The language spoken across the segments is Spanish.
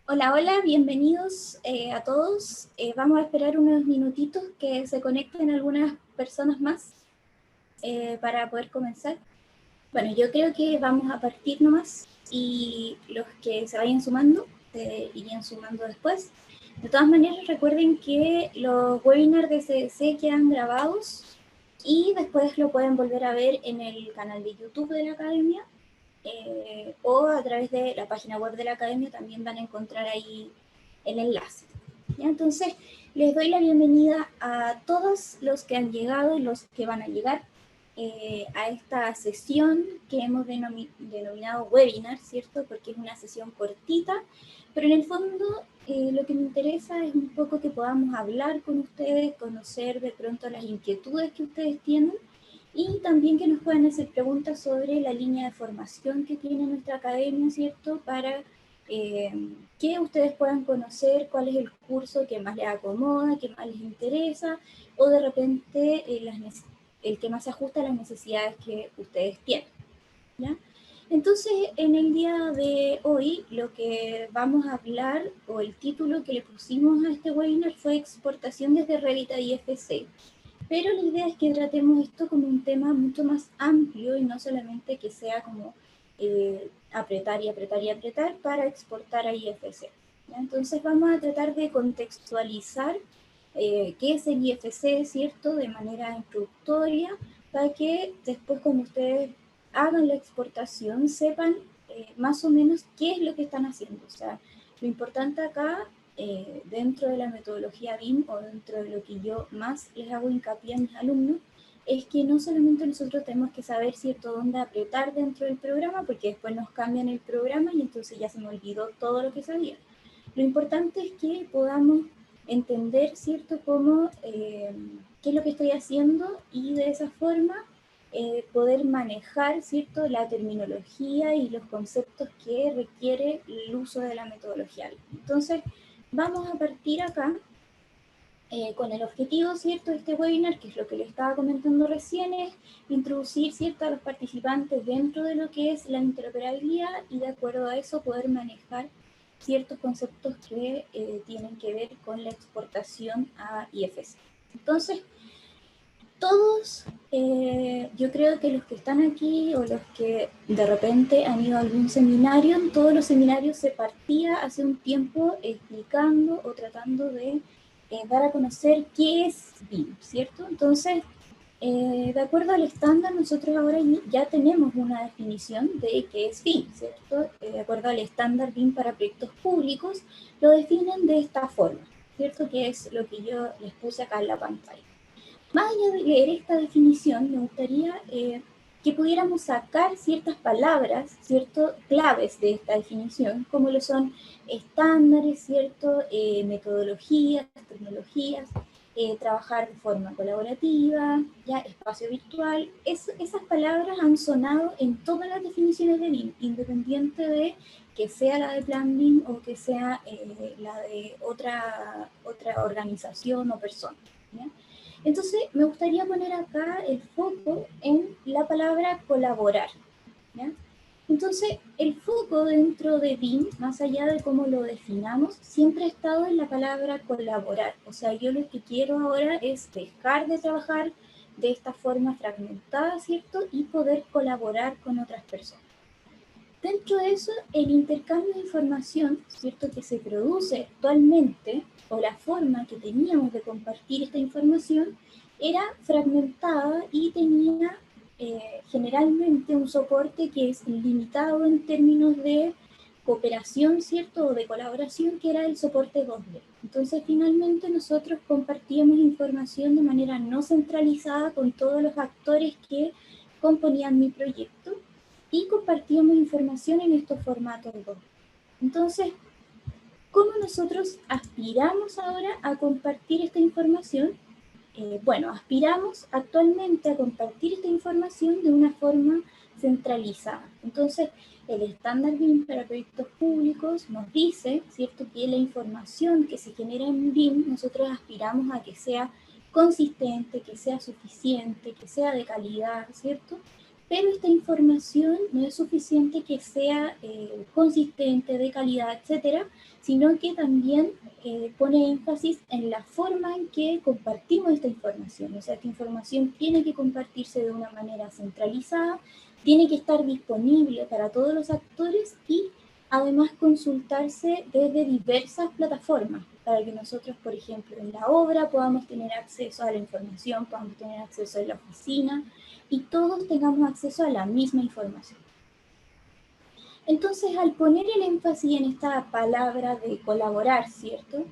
Hola, hola, bienvenidos a todos. Vamos a esperar unos minutitos que se conecten algunas personas más para poder comenzar. Bueno, yo creo que vamos a partir nomás y los que se vayan sumando se irían sumando después. De todas maneras, recuerden que los webinars de CDC quedan grabados y después lo pueden volver a ver en el canal de YouTube de la Academia o a través de la página web de la Academia también van a encontrar ahí el enlace. ¿Ya? Entonces, les doy la bienvenida a todos los que han llegado y los que van a llegar a esta sesión que hemos denominado webinar, ¿cierto? Porque es una sesión cortita, pero en el fondo lo que me interesa es un poco que podamos hablar con ustedes, conocer de pronto las inquietudes que ustedes tienen y también que nos puedan hacer preguntas sobre la línea de formación que tiene nuestra academia, ¿cierto? Para que ustedes puedan conocer cuál es el curso que más les acomoda, que más les interesa, o de repente el que más se ajusta a las necesidades que ustedes tienen, ¿ya? Entonces, en el día de hoy, lo que vamos a hablar, o el título que le pusimos a este webinar fue Exportación desde Revita IFC. Pero la idea es que tratemos esto como un tema mucho más amplio y no solamente que sea como apretar y apretar y apretar para exportar a IFC. ¿Ya? Entonces vamos a tratar de contextualizar qué es el IFC, ¿cierto? De manera introductoria, para que después cuando ustedes hagan la exportación sepan más o menos qué es lo que están haciendo. O sea, lo importante acá dentro de la metodología BIM o dentro de lo que yo más les hago hincapié a mis alumnos, es que no solamente nosotros tenemos que saber cierto dónde apretar dentro del programa, porque después nos cambian el programa y entonces ya se me olvidó todo lo que sabía. Lo importante es que podamos entender, ¿cierto?, cómo, qué es lo que estoy haciendo y de esa forma poder manejar, ¿cierto?, la terminología y los conceptos que requiere el uso de la metodología. Entonces, vamos a partir acá con el objetivo, ¿cierto?, de este webinar, que es lo que les estaba comentando recién, es introducir, ¿cierto?, a los participantes dentro de lo que es la interoperabilidad y de acuerdo a eso poder manejar ciertos conceptos que tienen que ver con la exportación a IFC. Entonces, todos, yo creo que los que están aquí o los que de repente han ido a algún seminario, en todos los seminarios se partía hace un tiempo explicando o tratando de dar a conocer qué es BIM, ¿cierto? Entonces, de acuerdo al estándar, nosotros ahora ya tenemos una definición de qué es BIM, ¿cierto? De acuerdo al estándar BIM para proyectos públicos, lo definen de esta forma, ¿cierto? Que es lo que yo les puse acá en la pantalla. Más allá de leer esta definición, me gustaría que pudiéramos sacar ciertas palabras, ciertas claves de esta definición, como lo son estándares, ¿cierto? Metodologías, tecnologías, trabajar de forma colaborativa, ya espacio virtual. Esas palabras han sonado en todas las definiciones de BIM, independiente de que sea la de Plan BIM o que sea la de otra organización o persona. ¿Ya? Entonces, me gustaría poner acá el foco en la palabra colaborar, ¿ya? Entonces, el foco dentro de BIM, más allá de cómo lo definamos, siempre ha estado en la palabra colaborar. O sea, yo lo que quiero ahora es dejar de trabajar de esta forma fragmentada, ¿cierto? Y poder colaborar con otras personas. Dentro de eso, el intercambio de información, ¿cierto?, que se produce actualmente, o la forma que teníamos de compartir esta información, era fragmentada y tenía generalmente un soporte que es limitado en términos de cooperación, ¿cierto?, o de colaboración, que era el soporte 2D. Entonces, finalmente nosotros compartíamos información de manera no centralizada con todos los actores que componían mi proyecto y compartíamos información en estos formatos 2. Entonces, ¿cómo nosotros aspiramos ahora a compartir esta información? Bueno, aspiramos actualmente a compartir esta información de una forma centralizada. Entonces, el estándar BIM para proyectos públicos nos dice, ¿cierto?, que la información que se genera en BIM, nosotros aspiramos a que sea consistente, que sea suficiente, que sea de calidad, ¿cierto? pero esta información no es suficiente que sea consistente, de calidad, etcétera, sino que también pone énfasis en la forma en que compartimos esta información. O sea, esta información tiene que compartirse de una manera centralizada, tiene que estar disponible para todos los actores y además consultarse desde diversas plataformas para que nosotros, por ejemplo, en la obra podamos tener acceso a la información, podamos tener acceso a la oficina y todos tengamos acceso a la misma información. Entonces, al poner el énfasis en esta palabra de colaborar, ¿cierto?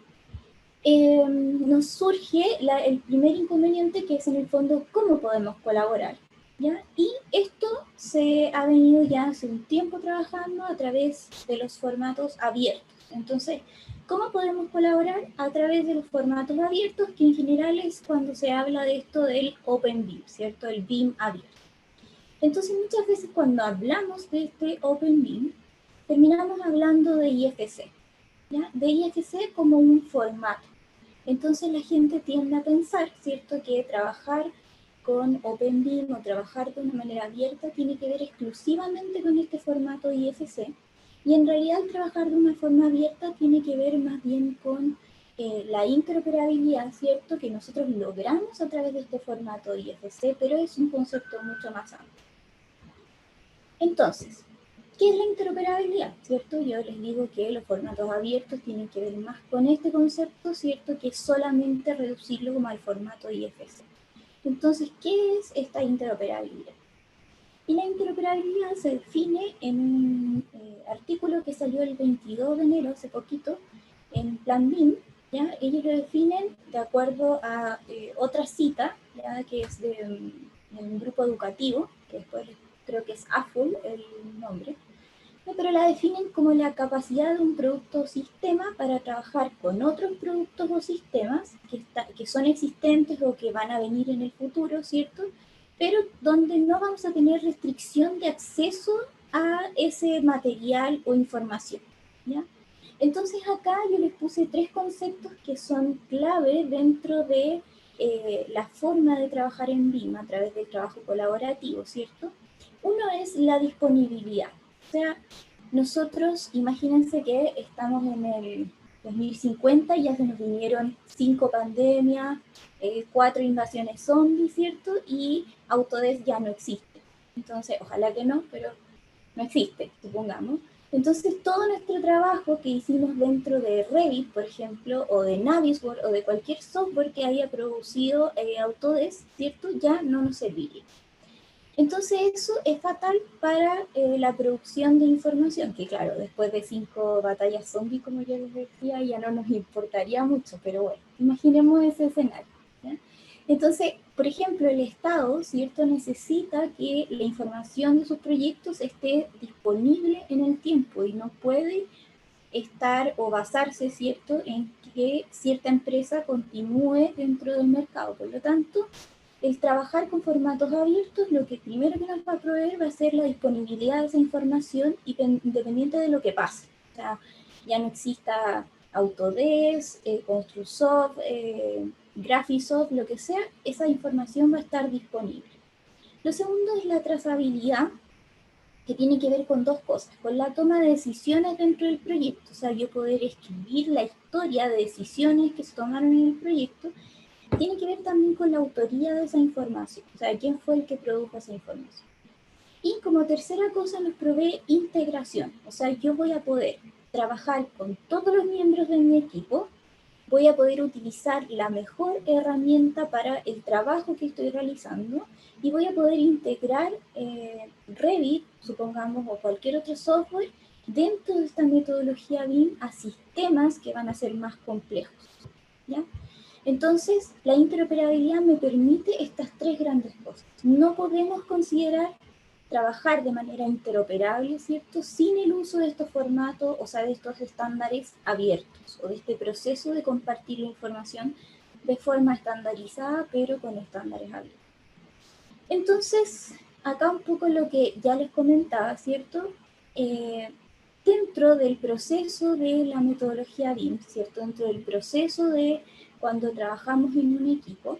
Nos surge el primer inconveniente, que es en el fondo cómo podemos colaborar, ¿ya? Y esto se ha venido ya hace un tiempo trabajando a través de los formatos abiertos. Entonces, ¿cómo podemos colaborar? A través de los formatos abiertos, que en general es cuando se habla de esto del Open BIM, ¿cierto? El BIM abierto. Entonces, muchas veces cuando hablamos de este Open BIM, terminamos hablando de IFC, ¿ya? De IFC como un formato. Entonces la gente tiende a pensar, ¿cierto?, que trabajar con Open BIM o trabajar de una manera abierta tiene que ver exclusivamente con este formato IFC. Y en realidad trabajar de una forma abierta tiene que ver más bien con la interoperabilidad, ¿cierto?, que nosotros logramos a través de este formato IFC, pero es un concepto mucho más amplio. Entonces, ¿qué es la interoperabilidad? ¿Cierto? Yo les digo que los formatos abiertos tienen que ver más con este concepto, ¿cierto? Que solamente reducirlo como al formato IFC. Entonces, ¿qué es esta interoperabilidad? Y la interoperabilidad se define en un artículo que salió el 22 de enero, hace poquito, en Plan BIM, ¿ya? Ellos lo definen de acuerdo a otra cita, ¿ya? Que es de un grupo educativo, que después creo que es AFUL el nombre, ¿no? Pero la definen como la capacidad de un producto o sistema para trabajar con otros productos o sistemas que son existentes o que van a venir en el futuro, ¿cierto? Pero donde no vamos a tener restricción de acceso a ese material o información, ¿ya? Entonces acá yo les puse 3 conceptos que son clave dentro de la forma de trabajar en BIM a través del trabajo colaborativo, ¿cierto? Uno es la disponibilidad. O sea, nosotros, imagínense que estamos en el 2050 y ya se nos vinieron 5 pandemias, 4 invasiones zombies, ¿cierto? Y Autodesk ya no existe. Entonces, ojalá que no, pero no existe, supongamos. Entonces, todo nuestro trabajo que hicimos dentro de Revit, por ejemplo, o de Navisworks, o de cualquier software que haya producido Autodesk, ¿cierto? Ya no nos serviría. Entonces eso es fatal para la producción de información, que claro, después de 5 batallas zombies, como yo les decía, ya no nos importaría mucho, pero bueno, imaginemos ese escenario, ¿ya? Entonces, por ejemplo, el Estado, ¿cierto?, necesita que la información de sus proyectos esté disponible en el tiempo y no puede estar o basarse, ¿cierto?, en que cierta empresa continúe dentro del mercado. Por lo tanto, el trabajar con formatos abiertos, lo que primero que nos va a proveer va a ser la disponibilidad de esa información independiente de lo que pase. O sea, ya no exista Autodesk, Construsoft, Graphisoft, lo que sea, esa información va a estar disponible. Lo segundo es la trazabilidad, que tiene que ver con 2 cosas, con la toma de decisiones dentro del proyecto, o sea, yo poder escribir la historia de decisiones que se tomaron en el proyecto. Tiene que ver también con la autoría de esa información, o sea, quién fue el que produjo esa información. Y como tercera cosa nos provee integración, o sea, yo voy a poder trabajar con todos los miembros de mi equipo, voy a poder utilizar la mejor herramienta para el trabajo que estoy realizando y voy a poder integrar Revit, supongamos, o cualquier otro software dentro de esta metodología BIM a sistemas que van a ser más complejos, ¿ya? Entonces, la interoperabilidad me permite estas 3 grandes cosas. No podemos considerar trabajar de manera interoperable, ¿cierto?, sin el uso de estos formatos, o sea, de estos estándares abiertos, o de este proceso de compartir la información de forma estandarizada, pero con estándares abiertos. Entonces, acá un poco lo que ya les comentaba, ¿cierto? Dentro del proceso de la metodología BIM, ¿cierto? Dentro del proceso de cuando trabajamos en un equipo,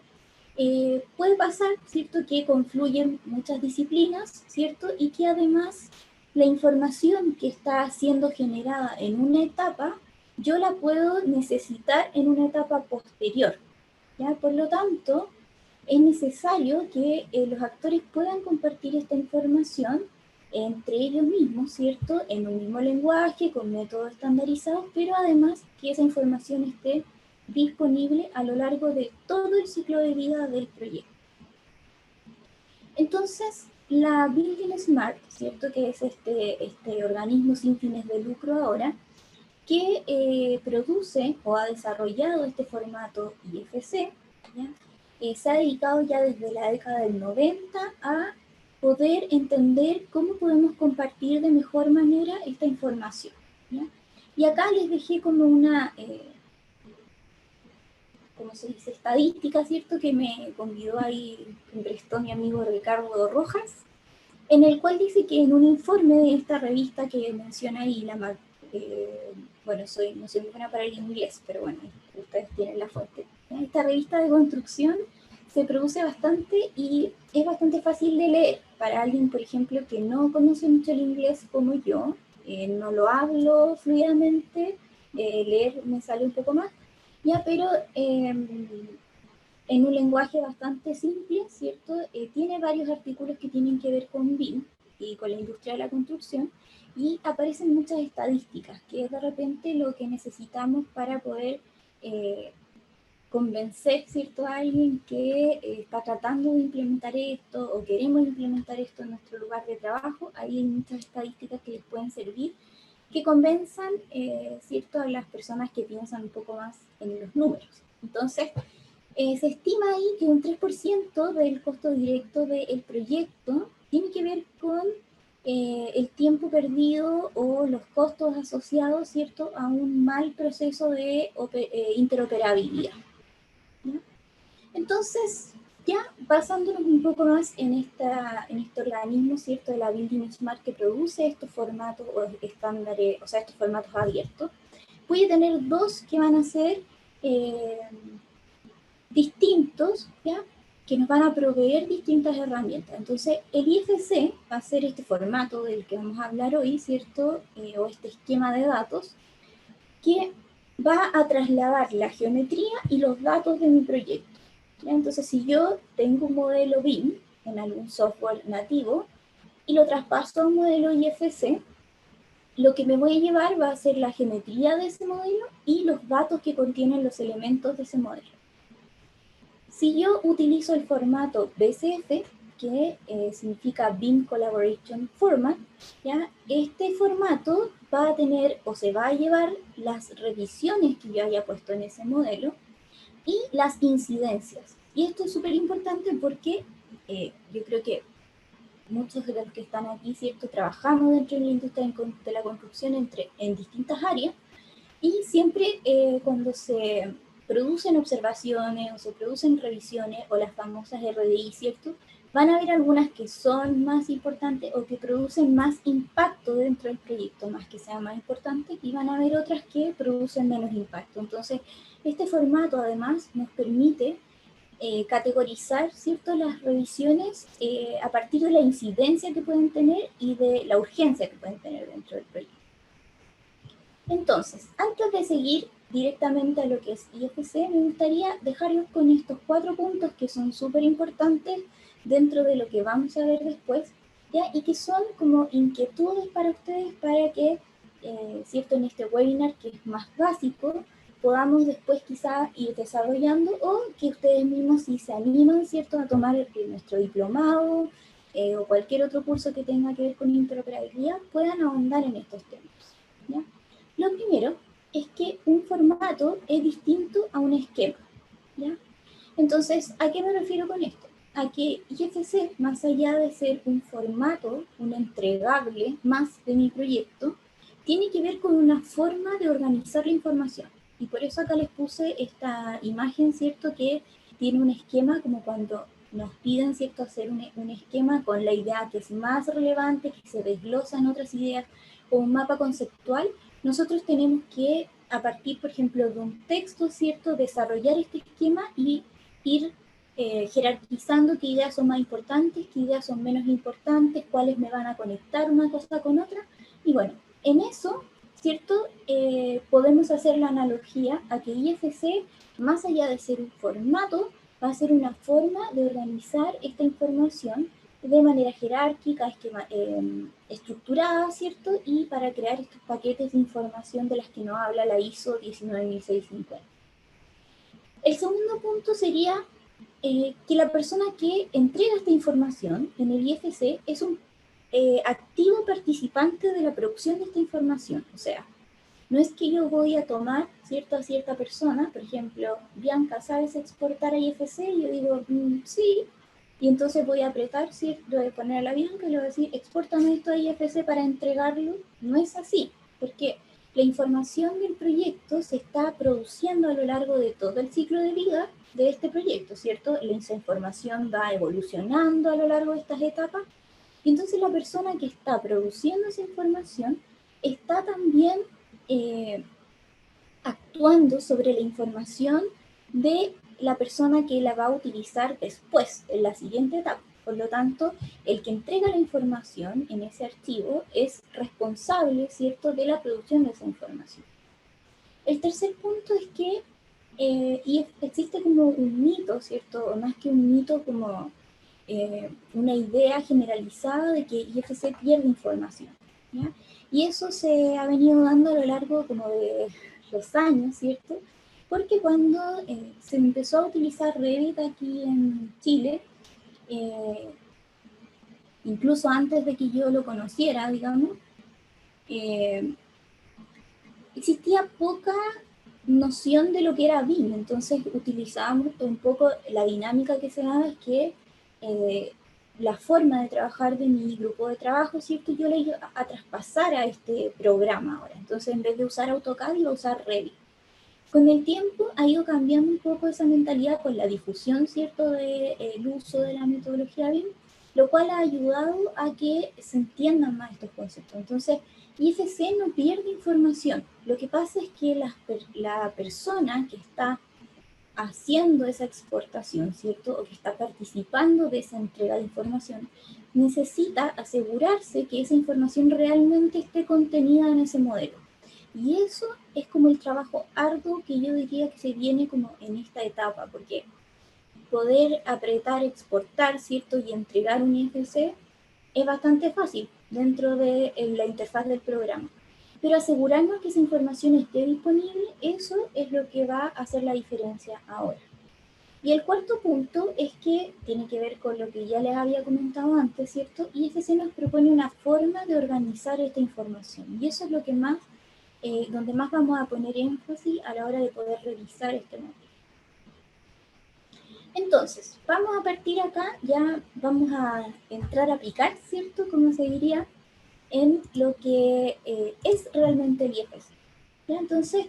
puede pasar, ¿cierto?, que confluyen muchas disciplinas, ¿cierto?, y que además la información que está siendo generada en una etapa, yo la puedo necesitar en una etapa posterior, ¿ya? Por lo tanto, es necesario que los actores puedan compartir esta información entre ellos mismos, ¿cierto?, en un mismo lenguaje, con métodos estandarizados, pero además que esa información esté disponible a lo largo de todo el ciclo de vida del proyecto. Entonces, la Building Smart, ¿cierto?, que es este organismo sin fines de lucro ahora, que produce o ha desarrollado este formato IFC, ¿ya? Se ha dedicado ya desde la década del 90 a poder entender cómo podemos compartir de mejor manera esta información, ¿ya? Y acá les dejé como una, como se dice, estadística, ¿cierto?, que me convidó ahí, me prestó mi amigo Ricardo Rojas, en el cual dice que en un informe de esta revista que menciona ahí, bueno, no soy muy buena para el inglés, pero bueno, ustedes tienen la fuente. Esta revista de construcción se produce bastante y es bastante fácil de leer para alguien, por ejemplo, que no conoce mucho el inglés como yo, no lo hablo fluidamente, leer me sale un poco más, ya, pero en un lenguaje bastante simple, ¿cierto? Tiene varios artículos que tienen que ver con BIM y con la industria de la construcción, y aparecen muchas estadísticas, que es de repente lo que necesitamos para poder convencer, ¿cierto?, a alguien que está tratando de implementar esto o queremos implementar esto en nuestro lugar de trabajo. Ahí hay muchas estadísticas que les pueden servir, que convenzan, ¿cierto?, a las personas que piensan un poco más en los números. Entonces, se estima ahí que un 3% del costo directo del proyecto tiene que ver con el tiempo perdido o los costos asociados, ¿cierto?, a un mal proceso de interoperabilidad, ¿ya? Entonces, ya basándonos un poco más en este organismo, ¿cierto?, de la Building Smart, que produce estos formatos o estándares, o sea, estos formatos abiertos, voy a tener dos que van a ser distintos, ¿ya?, que nos van a proveer distintas herramientas. Entonces, el IFC va a ser este formato del que vamos a hablar hoy, ¿cierto?, o este esquema de datos, que va a trasladar la geometría y los datos de mi proyecto, ¿ya? Entonces, si yo tengo un modelo BIM en algún software nativo y lo traspaso a un modelo IFC, lo que me voy a llevar va a ser la geometría de ese modelo y los datos que contienen los elementos de ese modelo. Si yo utilizo el formato BCF, que significa BIM Collaboration Format, ¿ya?, este formato va a tener o se va a llevar las revisiones que yo haya puesto en ese modelo y las incidencias. Y esto es súper importante porque yo creo que muchos de los que están aquí, ¿cierto?, trabajamos dentro de la industria de la construcción en distintas áreas, y siempre cuando se producen observaciones o se producen revisiones o las famosas RDI, ¿cierto?, van a haber algunas que son más importantes o que producen más impacto dentro del proyecto, más que sean más importantes, y van a haber otras que producen menos impacto. Entonces, este formato además nos permite categorizar, ¿cierto?, las revisiones a partir de la incidencia que pueden tener y de la urgencia que pueden tener dentro del proyecto. Entonces, antes de seguir directamente a lo que es IFC, me gustaría dejarlos con estos 4 puntos que son súper importantes dentro de lo que vamos a ver después, ¿ya?, y que son como inquietudes para ustedes para que, ¿cierto?, en este webinar, que es más básico, podamos después quizá ir desarrollando, o que ustedes mismos, si se animan, ¿cierto?, a tomar nuestro diplomado o cualquier otro curso que tenga que ver con interoperabilidad, puedan ahondar en estos temas, ¿ya? Lo primero es que un formato es distinto a un esquema, ¿ya? Entonces, ¿a qué me refiero con esto? A que IFC, más allá de ser un formato, un entregable más de mi proyecto, tiene que ver con una forma de organizar la información. Y por eso acá les puse esta imagen, ¿cierto?, que tiene un esquema, como cuando nos piden, ¿cierto?, hacer un esquema con la idea que es más relevante, que se desglosan otras ideas, o un mapa conceptual. Nosotros tenemos que, a partir, por ejemplo, de un texto, ¿cierto?, desarrollar este esquema y ir jerarquizando qué ideas son más importantes, qué ideas son menos importantes, cuáles me van a conectar una cosa con otra. Y bueno, en eso, ¿cierto? Podemos hacer la analogía a que IFC, más allá de ser un formato, va a ser una forma de organizar esta información de manera jerárquica, estructurada, ¿cierto? Y para crear estos paquetes de información de las que nos habla la ISO 19650. El segundo punto sería que la persona que entrega esta información en el IFC es un activo participante de la producción de esta información. O sea, no es que yo voy a tomar a cierta persona, por ejemplo, Bianca, ¿sabes exportar a IFC? Y yo digo, sí. Y entonces voy a apretar, ¿cierto? Voy a poner a la Bianca y le voy a decir, exportame esto a IFC para entregarlo. No es así, porque la información del proyecto se está produciendo a lo largo de todo el ciclo de vida de este proyecto, ¿cierto? Esa información va evolucionando a lo largo de estas etapas. Y entonces la persona que está produciendo esa información está también actuando sobre la información de la persona que la va a utilizar después, en la siguiente etapa. Por lo tanto, el que entrega la información en ese archivo es responsable, ¿cierto?, de la producción de esa información. El tercer punto es que y existe como un mito, ¿cierto? O más que un mito, como una idea generalizada de que IFC pierde información, ¿ya? Y eso se ha venido dando a lo largo como de los años, ¿cierto? Porque cuando se empezó a utilizar Revit aquí en Chile, eh, incluso antes de que yo lo conociera, digamos, eh, existía poca noción de lo que era BIM, entonces utilizábamos un poco la dinámica que se daba, es que la forma de trabajar de mi grupo de trabajo, ¿cierto? Yo le iba a traspasar a este programa ahora, entonces en vez de usar AutoCAD iba a usar Revit. Con el tiempo ha ido cambiando un poco esa mentalidad con la difusión, ¿cierto?, del uso de la metodología BIM, lo cual ha ayudado a que se entiendan más estos conceptos. Entonces, IFC no pierde información. Lo que pasa es que la persona que está haciendo esa exportación, ¿cierto?, o que está participando de esa entrega de información, necesita asegurarse que esa información realmente esté contenida en ese modelo. Y eso es como el trabajo arduo que yo diría que se viene como en esta etapa, porque poder apretar, exportar, ¿cierto?, y entregar un IFC es bastante fácil dentro de la interfaz del programa. Pero asegurarnos que esa información esté disponible, eso es lo que va a hacer la diferencia ahora. Y el cuarto punto es que tiene que ver con lo que ya les había comentado antes, ¿cierto? IFC nos propone una forma de organizar esta información. Y eso es lo que más, donde más vamos a poner énfasis a la hora de poder revisar este modelo. Entonces, vamos a partir acá, ya vamos a entrar a picar, ¿cierto? Como se diría, en lo que es realmente el IFC. ¿Ya? Entonces,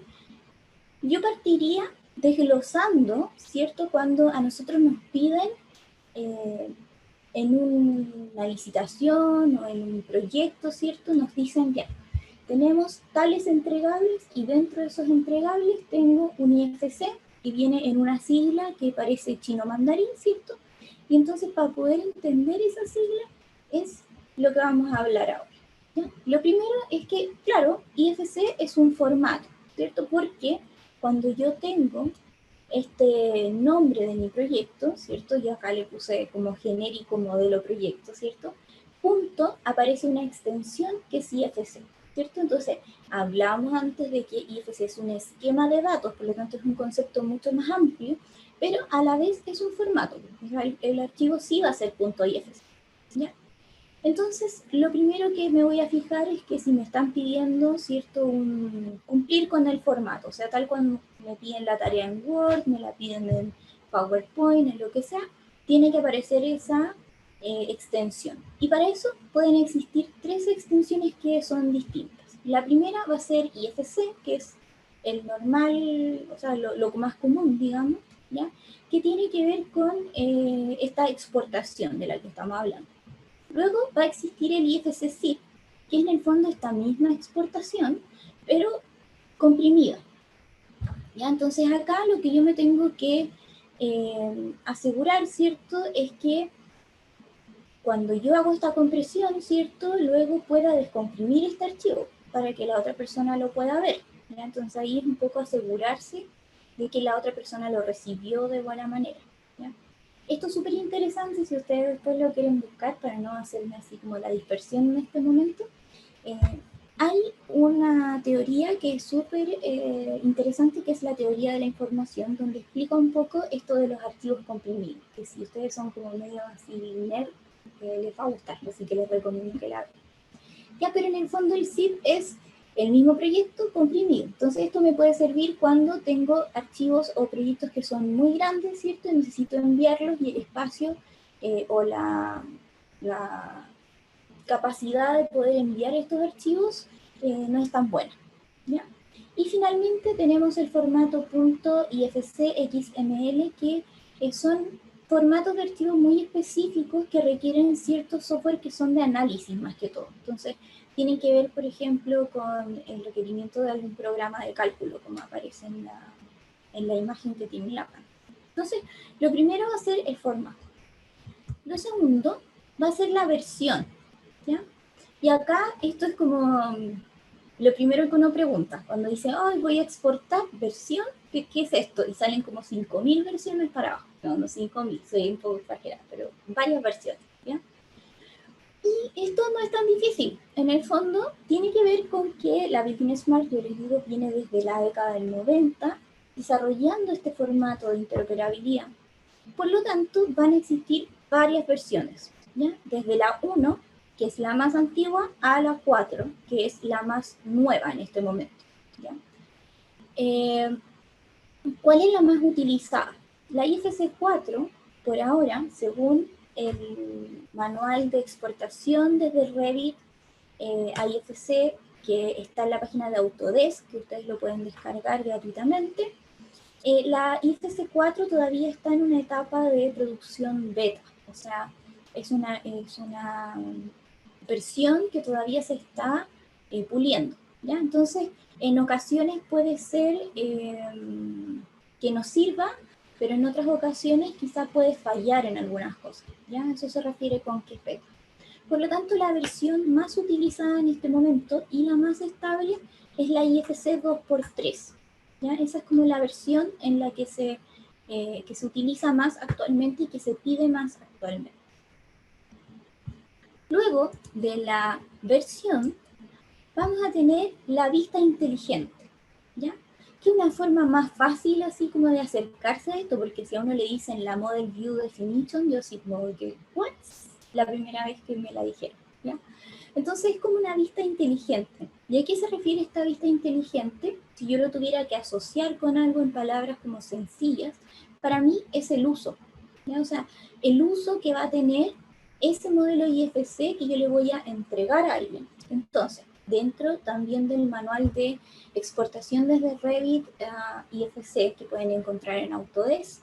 yo partiría desglosando, ¿cierto? Cuando a nosotros nos piden en una licitación o en un proyecto, ¿cierto? Nos dicen, ya, tenemos tales entregables y dentro de esos entregables tengo un IFC y viene en una sigla que parece chino mandarín, ¿cierto? Y entonces para poder entender esa sigla es lo que vamos a hablar ahora. ¿Ya? Lo primero es que, claro, IFC es un formato, ¿cierto? Porque cuando yo tengo este nombre de mi proyecto, ¿cierto? Yo acá le puse como genérico modelo proyecto, ¿cierto? Punto, aparece una extensión que es IFC, ¿cierto? Entonces, hablamos antes de que IFC es un esquema de datos, por lo tanto es un concepto mucho más amplio, pero a la vez es un formato. El archivo sí va a ser .ifc, ¿ya? Entonces, lo primero que me voy a fijar es que si me están pidiendo, ¿cierto?, cumplir con el formato, o sea, tal cuando me piden la tarea en Word, me la piden en PowerPoint, en lo que sea, tiene que aparecer esa extensión. Y para eso pueden existir tres extensiones que son distintas. La primera va a ser IFC, que es el normal, o sea, lo más común, digamos, ¿ya?, que tiene que ver con esta exportación de la que estamos hablando. Luego va a existir el IFC-SIP, que es en el fondo esta misma exportación, pero comprimida. ¿Ya? Entonces acá lo que yo me tengo que asegurar, ¿cierto?, es que cuando yo hago esta compresión, ¿cierto?, luego pueda descomprimir este archivo para que la otra persona lo pueda ver, ¿ya? Entonces ahí es un poco asegurarse de que la otra persona lo recibió de buena manera, ¿ya? Esto es súper interesante si ustedes después lo quieren buscar para no hacerme así como la dispersión en este momento. Hay una teoría que es súper interesante, que es la teoría de la información, donde explica un poco esto de los archivos comprimidos, que si ustedes son como medio así nerd, les va a gustar, así que les recomiendo que la vean. Ya, pero en el fondo el zip es el mismo proyecto comprimido. Entonces esto me puede servir cuando tengo archivos o proyectos que son muy grandes, ¿cierto? Y necesito enviarlos y el espacio o la capacidad de poder enviar estos archivos no es tan buena, ¿ya? Y finalmente tenemos el formato .ifc XML, que son formatos de archivos muy específicos que requieren ciertos software que son de análisis más que todo. Entonces, tienen que ver, por ejemplo, con el requerimiento de algún programa de cálculo, como aparece en la imagen que tiene la pantalla. Entonces, lo primero va a ser el formato. Lo segundo va a ser la versión, ¿ya? Y acá esto es como lo primero que uno pregunta, cuando dice, oh, voy a exportar versión, ¿qué es esto? Y salen como 5.000 versiones para abajo. No 5.000, soy un poco exagerada, pero varias versiones, ¿ya? Y esto no es tan difícil. En el fondo, tiene que ver con que la Business Smart, yo les digo, viene desde la década del 90, desarrollando este formato de interoperabilidad. Por lo tanto, van a existir varias versiones, ¿ya? Desde la 1, que es la más antigua, a la 4, que es la más nueva en este momento, ¿ya? ¿Cuál es la más utilizada? La IFC 4, por ahora, según el manual de exportación desde Revit a IFC, que está en la página de Autodesk, que ustedes lo pueden descargar gratuitamente, la IFC 4 todavía está en una etapa de producción beta, o sea, es una versión que todavía se está puliendo, ¿ya? Entonces, en ocasiones puede ser que nos sirva, pero en otras ocasiones quizá puede fallar en algunas cosas, ¿ya? Eso se refiere con que es beta. Por lo tanto, la versión más utilizada en este momento y la más estable es la IFC 2x3, ¿ya? Esa es como la versión en la que se utiliza más actualmente y que se pide más actualmente. Luego de la versión, vamos a tener la vista inteligente, ¿ya? Que es una forma más fácil así como de acercarse a esto, porque si a uno le dicen la Model View Definition, yo sí como que, ¿what? La primera vez que me la dijeron, ¿ya? Entonces es como una vista inteligente. ¿Y a qué se refiere esta vista inteligente? Si yo lo tuviera que asociar con algo en palabras como sencillas, para mí es el uso, ¿ya? O sea, el uso que va a tener ese modelo IFC que yo le voy a entregar a alguien. Entonces, dentro también del manual de exportación desde Revit a IFC que pueden encontrar en Autodesk,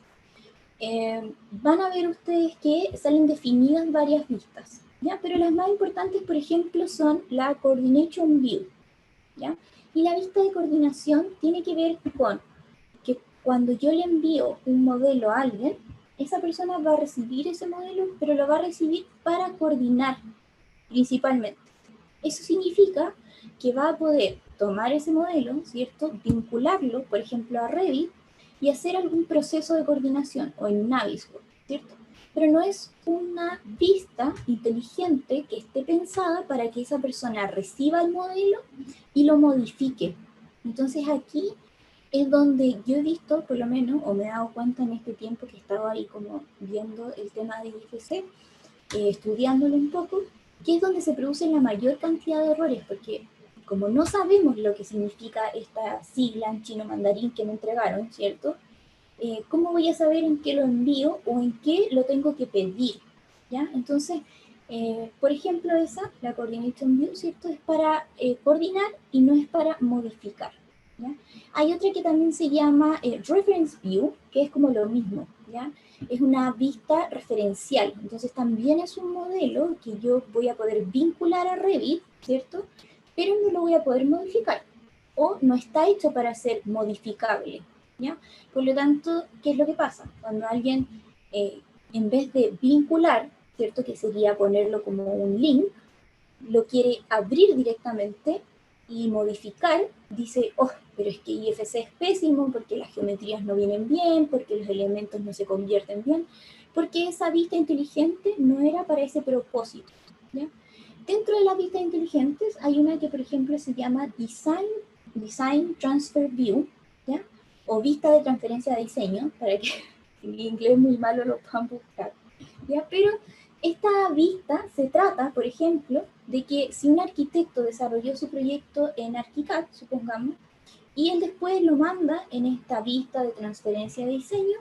van a ver ustedes que salen definidas varias vistas, ¿ya? Pero las más importantes, por ejemplo, son la Coordination View, ¿ya? Y la vista de coordinación tiene que ver con que cuando yo le envío un modelo a alguien, esa persona va a recibir ese modelo, pero lo va a recibir para coordinar principalmente. Eso significa que va a poder tomar ese modelo, ¿cierto? Vincularlo, por ejemplo, a Revit y hacer algún proceso de coordinación o en Navisworks, ¿cierto? Pero no es una vista inteligente que esté pensada para que esa persona reciba el modelo y lo modifique. Entonces aquí es donde yo he visto, por lo menos, o me he dado cuenta en este tiempo que he estado ahí como viendo el tema de IFC, estudiándolo un poco, que es donde se produce la mayor cantidad de errores, porque como no sabemos lo que significa esta sigla en chino mandarín que me entregaron, ¿cierto? ¿Cómo voy a saber en qué lo envío o en qué lo tengo que pedir? ¿Ya? Entonces, por ejemplo, la Coordination View, ¿cierto? Es para coordinar y no es para modificar, ¿ya? Hay otra que también se llama Reference View, que es como lo mismo, ¿ya? Es una vista referencial, entonces también es un modelo que yo voy a poder vincular a Revit, ¿cierto? Pero no lo voy a poder modificar, o no está hecho para ser modificable, ¿ya? Por lo tanto, ¿qué es lo que pasa? Cuando alguien, en vez de vincular, ¿cierto? Que sería ponerlo como un link, lo quiere abrir directamente y modificar, dice, oh, pero es que IFC es pésimo porque las geometrías no vienen bien, porque los elementos no se convierten bien, porque esa vista inteligente no era para ese propósito, ¿ya? Dentro de las vistas inteligentes hay una que, por ejemplo, se llama Design Transfer View, ¿ya? O vista de transferencia de diseño, para que en inglés muy malo lo puedan buscar, ¿ya? Pero esta vista se trata, por ejemplo, de que si un arquitecto desarrolló su proyecto en ArchiCAD, supongamos, y él después lo manda en esta vista de transferencia de diseño,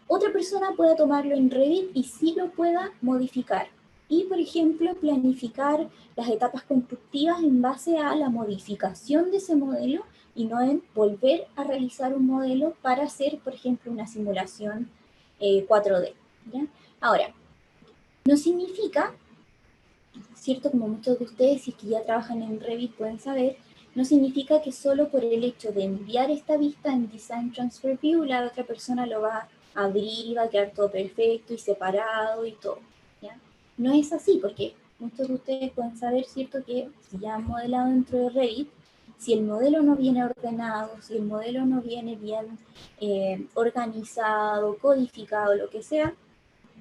otra persona pueda tomarlo en Revit y sí lo pueda modificar. Y, por ejemplo, planificar las etapas constructivas en base a la modificación de ese modelo y no en volver a realizar un modelo para hacer, por ejemplo, una simulación 4D. ¿Ya? Ahora, no significa, ¿cierto? Como muchos de ustedes, si es que ya trabajan en Revit, pueden saber, no significa que solo por el hecho de enviar esta vista en Design Transfer View, la otra persona lo va a abrir y va a quedar todo perfecto y separado y todo, ¿ya? No es así, porque muchos de ustedes pueden saber, ¿cierto? Que si ya han modelado dentro de Revit, si el modelo no viene ordenado, si el modelo no viene bien organizado, codificado, lo que sea,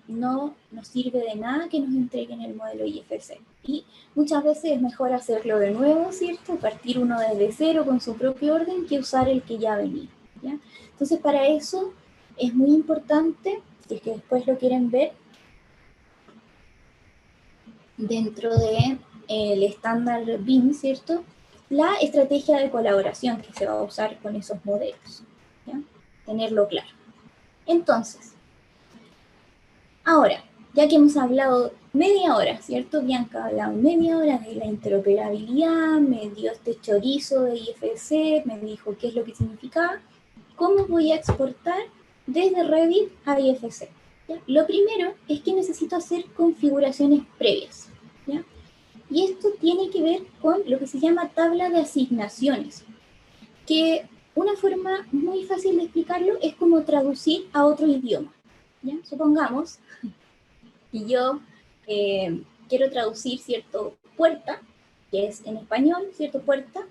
no nos sirve de nada que nos entreguen el modelo IFC. Y muchas veces es mejor hacerlo de nuevo, ¿cierto? Partir uno desde cero con su propio orden que usar el que ya venía, ¿ya? Entonces, para eso es muy importante, si es que después lo quieren ver, dentro de el estándar BIM, ¿cierto? La estrategia de colaboración que se va a usar con esos modelos, ¿ya? Tenerlo claro. Entonces, ahora, ya que hemos hablado media hora, ¿cierto? Bianca ha hablado media hora de la interoperabilidad, me dio este chorizo de IFC, me dijo qué es lo que significaba. ¿Cómo voy a exportar desde Revit a IFC? ¿Ya? Lo primero es que necesito hacer configuraciones previas, ¿ya? Y esto tiene que ver con lo que se llama tabla de asignaciones, que una forma muy fácil de explicarlo es como traducir a otro idioma, ¿ya? Supongamos y yo quiero traducir, ¿cierto? Puerta, que es en español, ¿cierto? Puerta.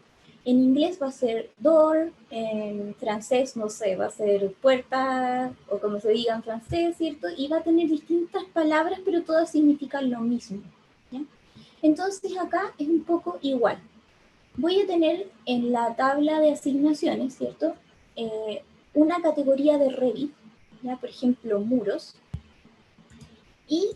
En inglés va a ser door, en francés, no sé, va a ser puerta, o como se diga en francés, ¿cierto? Y va a tener distintas palabras, pero todas significan lo mismo, ¿ya? Entonces acá es un poco igual. Voy a tener en la tabla de asignaciones, ¿cierto? Una categoría de Revit, ¿ya? Por ejemplo, muros, y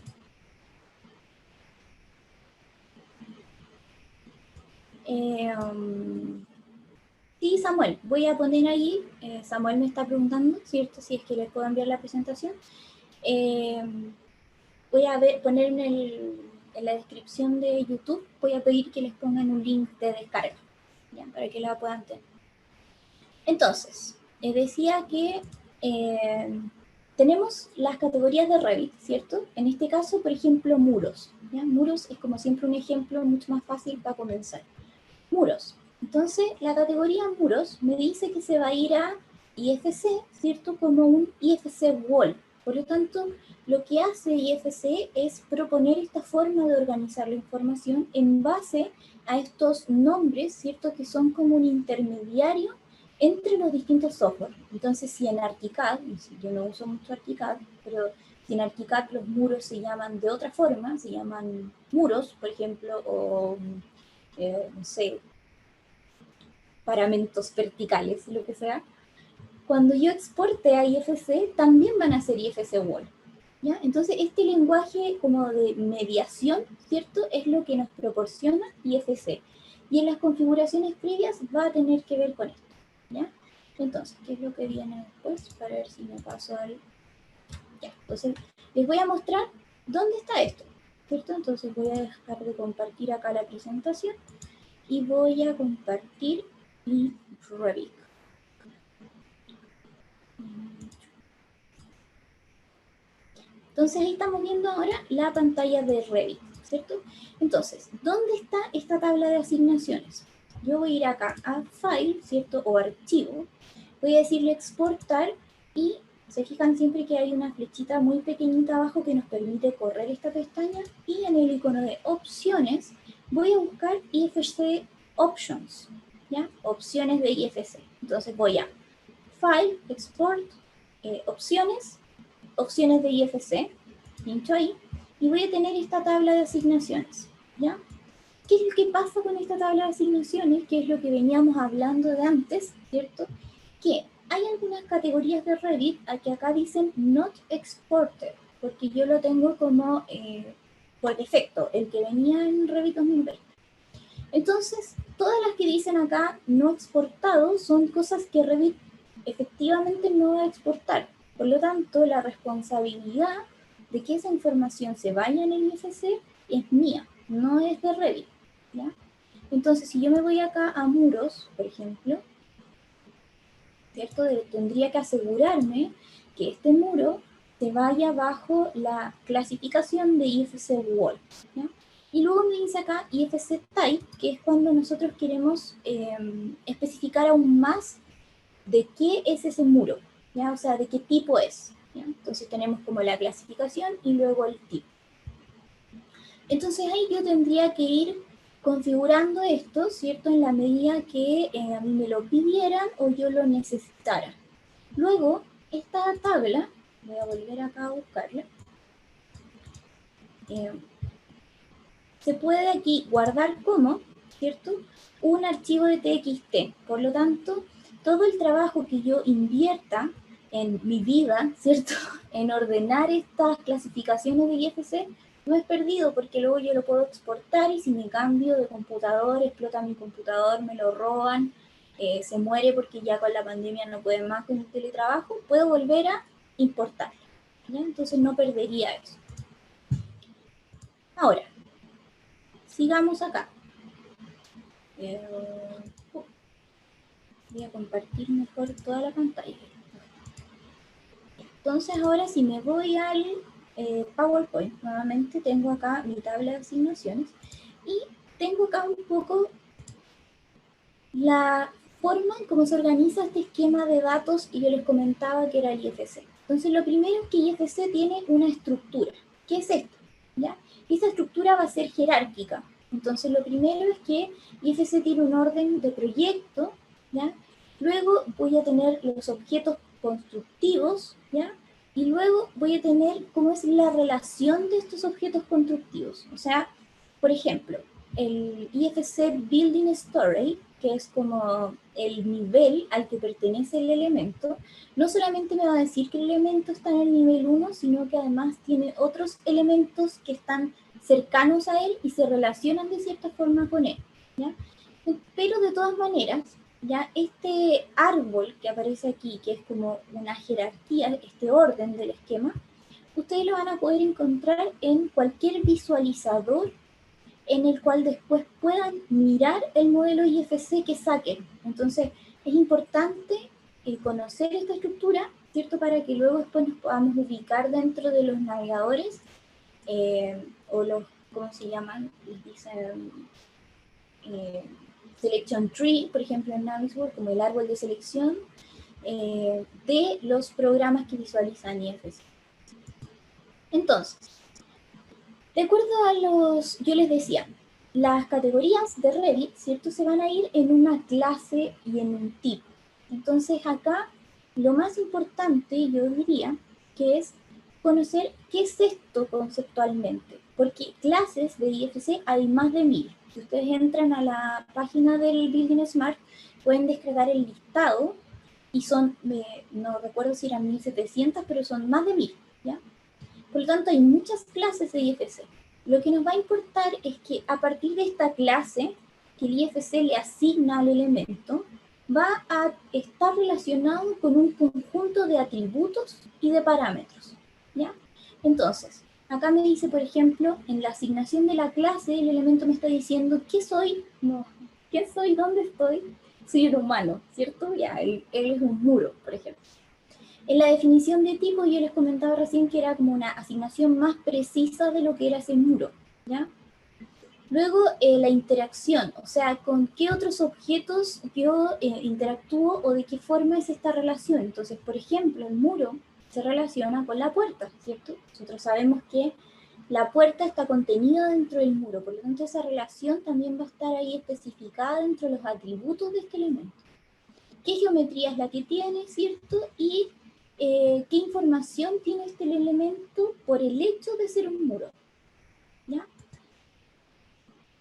sí, Samuel, voy a poner ahí, Samuel me está preguntando, ¿cierto? Si es que les puedo enviar la presentación. Eh, voy a poner en la descripción de YouTube, voy a pedir que les pongan un link de descarga, ¿ya? Para que la puedan tener. Entonces, les decía que tenemos las categorías de Revit, ¿cierto? En este caso, por ejemplo, muros, ¿ya? Muros es como siempre un ejemplo mucho más fácil para comenzar. Muros. Entonces, la categoría muros me dice que se va a ir a IFC, ¿cierto? Como un IFC Wall. Por lo tanto, lo que hace IFC es proponer esta forma de organizar la información en base a estos nombres, ¿cierto? Que son como un intermediario entre los distintos software. Entonces, si en ArchiCAD, yo no uso mucho ArchiCAD, pero si en ArchiCAD los muros se llaman de otra forma, se llaman muros, por ejemplo, o no sé, paramentos verticales, lo que sea, cuando yo exporte a IFC, también van a ser IFC Wall, ¿ya? Entonces, este lenguaje como de mediación, ¿cierto? Es lo que nos proporciona IFC. Y en las configuraciones previas va a tener que ver con esto, ¿ya? Entonces, ¿qué es lo que viene después? Para ver si me paso al... Ya, entonces, les voy a mostrar dónde está esto, ¿cierto? Entonces voy a dejar de compartir acá la presentación y voy a compartir mi Revit. Entonces ahí estamos viendo ahora la pantalla de Revit, ¿cierto? Entonces, ¿dónde está esta tabla de asignaciones? Yo voy a ir acá a File, ¿cierto? O Archivo, Voy a decirle exportar y se fijan siempre que hay una flechita muy pequeñita abajo que nos permite correr esta pestaña, y en el icono de opciones voy a buscar IFC Options, ¿ya? Opciones de IFC. Entonces voy a File, Export, Opciones, Opciones de IFC, pincho ahí y voy a tener esta tabla de asignaciones, ¿ya? ¿Qué es lo que pasa con esta tabla de asignaciones? Que es lo que veníamos hablando de antes, ¿cierto? Que hay algunas categorías de Revit que acá dicen Not Exported, porque yo lo tengo como por defecto, el que venía en Revit 2020. Entonces, todas las que dicen acá no exportado son cosas que Revit efectivamente no va a exportar. Por lo tanto, la responsabilidad de que esa información se vaya en el IFC es mía, no es de Revit, ¿ya? Entonces, si yo me voy acá a muros, por ejemplo, ¿cierto? Tendría que asegurarme que este muro se vaya bajo la clasificación de IFC Wall, ¿ya? Y luego me dice acá IFC Type, que es cuando nosotros queremos especificar aún más de qué es ese muro, ¿ya? O sea, de qué tipo es, ¿ya? Entonces tenemos como la clasificación y luego el tipo. Entonces ahí yo tendría que ir configurando esto, ¿cierto? En la medida que a mí me lo pidieran o yo lo necesitara. Luego, esta tabla, voy a volver acá a buscarla, se puede aquí guardar como, ¿cierto? Un archivo de TXT. Por lo tanto, todo el trabajo que yo invierta en mi vida, ¿cierto? En ordenar estas clasificaciones de IFC, no es perdido porque luego yo lo puedo exportar y si me cambio de computador, explota mi computador, me lo roban, se muere porque ya con la pandemia no pueden más con el teletrabajo, puedo volver a importar, ¿ya? Entonces no perdería eso. Ahora, sigamos acá. Voy a compartir mejor toda la pantalla. Entonces ahora si me voy al PowerPoint, nuevamente tengo acá mi tabla de asignaciones y tengo acá un poco la forma en cómo se organiza este esquema de datos que yo les comentaba que era el IFC. Entonces lo primero es que IFC tiene una estructura. ¿Qué es esto? ¿Ya? Esa estructura va a ser jerárquica. Entonces lo primero es que IFC tiene un orden de proyecto, ¿ya? Luego voy a tener los objetos constructivos, ¿ya? Y luego voy a tener cómo es la relación de estos objetos constructivos. O sea, por ejemplo, el IFC Building Story, que es como el nivel al que pertenece el elemento, no solamente me va a decir que el elemento está en el nivel 1, sino que además tiene otros elementos que están cercanos a él y se relacionan de cierta forma con él, ¿ya? Pero de todas maneras, ya este árbol que aparece aquí, que es como una jerarquía, este orden del esquema, ustedes lo van a poder encontrar en cualquier visualizador en el cual después puedan mirar el modelo IFC que saquen. Entonces, es importante conocer esta estructura, ¿cierto? Para que luego después nos podamos ubicar dentro de los navegadores o los, ¿cómo se llaman? Dicen Selection Tree, por ejemplo, en Navisworks, como el árbol de selección de los programas que visualizan IFC. Entonces, de acuerdo a yo les decía, las categorías de Revit, ¿cierto? Se van a ir en una clase y en un tipo. Entonces acá lo más importante yo diría que es conocer qué es esto conceptualmente, porque clases de IFC hay más de 1000. Si ustedes entran a la página del Building Smart, pueden descargar el listado y son, no recuerdo si eran 1700, pero son más de 1000, ¿ya? Por lo tanto, hay muchas clases de IFC. Lo que nos va a importar es que a partir de esta clase que el IFC le asigna al elemento, va a estar relacionado con un conjunto de atributos y de parámetros, ¿ya? Entonces, acá me dice, por ejemplo, en la asignación de la clase, el elemento me está diciendo ¿qué soy? No, ¿qué soy? ¿Dónde estoy? Soy un humano, ¿cierto? Ya, él es un muro, por ejemplo. En la definición de tipo yo les comentaba recién que era como una asignación más precisa de lo que era ese muro, ¿ya? Luego, la interacción, o sea, con qué otros objetos yo interactúo o de qué forma es esta relación. Entonces, por ejemplo, el muro se relaciona con la puerta, ¿cierto? Nosotros sabemos que la puerta está contenida dentro del muro, por lo tanto esa relación también va a estar ahí especificada dentro de los atributos de este elemento. ¿Qué geometría es la que tiene, cierto? Y qué información tiene este elemento por el hecho de ser un muro, ¿ya?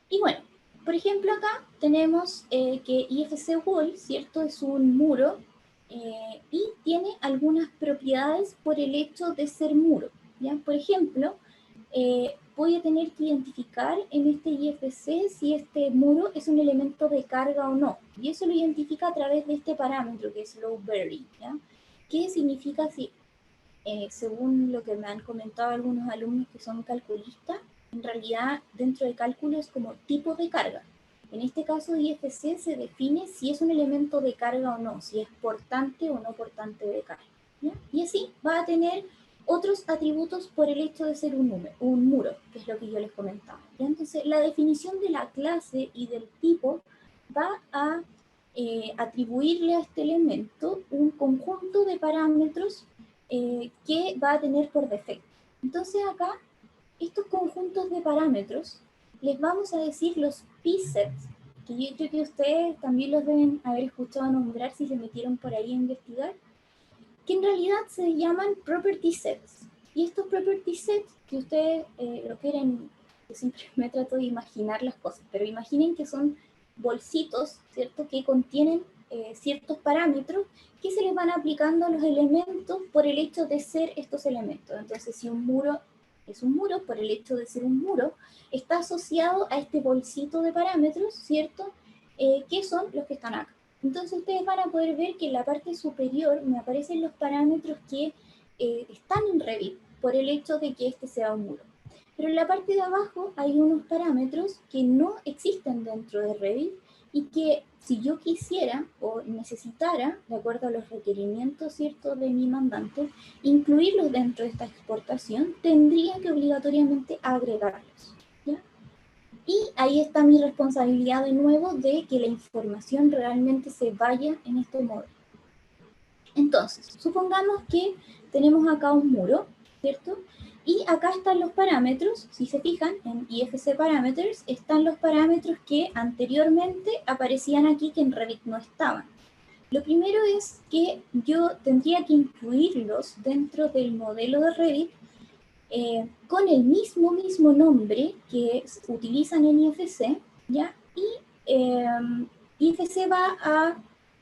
Y bueno, por ejemplo acá tenemos que IFC Wall, ¿cierto? Es un muro y tiene algunas propiedades por el hecho de ser muro, ¿ya? Por ejemplo, voy a tener que identificar en este IFC si este muro es un elemento de carga o no. Y eso lo identifica a través de este parámetro que es low bearing, ¿ya? ¿Qué significa si según lo que me han comentado algunos alumnos que son calculistas, en realidad dentro de cálculo es como tipo de carga. En este caso IFC se define si es un elemento de carga o no, si es portante o no portante de carga, ¿ya? Y así va a tener otros atributos por el hecho de ser un muro, que es lo que yo les comentaba, ¿ya? Entonces la definición de la clase y del tipo va a atribuirle a este elemento un conjunto de parámetros que va a tener por defecto. Entonces acá, estos conjuntos de parámetros, les vamos a decir los p-sets, que yo creo que ustedes también los deben haber escuchado nombrar si se metieron por ahí a investigar, que en realidad se llaman property sets. Y estos property sets, que ustedes lo quieren, yo siempre me trato de imaginar las cosas, pero imaginen que son bolsitos, ¿cierto?, que contienen ciertos parámetros que se les van aplicando a los elementos por el hecho de ser estos elementos. Entonces, si un muro es un muro, por el hecho de ser un muro, está asociado a este bolsito de parámetros, ¿cierto?, que son los que están acá. Entonces ustedes van a poder ver que en la parte superior me aparecen los parámetros que están en Revit por el hecho de que este sea un muro. Pero en la parte de abajo hay unos parámetros que no existen dentro de Revit y que si yo quisiera o necesitara, de acuerdo a los requerimientos, ¿cierto?, de mi mandante, incluirlos dentro de esta exportación, tendría que obligatoriamente agregarlos, ¿ya? Y ahí está mi responsabilidad de nuevo de que la información realmente se vaya en este modelo. Entonces, supongamos que tenemos acá un muro, ¿cierto? Y acá están los parámetros, si se fijan, en IFC Parameters están los parámetros que anteriormente aparecían aquí que en Revit no estaban. Lo primero es que yo tendría que incluirlos dentro del modelo de Revit con el mismo nombre que utilizan en IFC, ¿ya? Y IFC va a,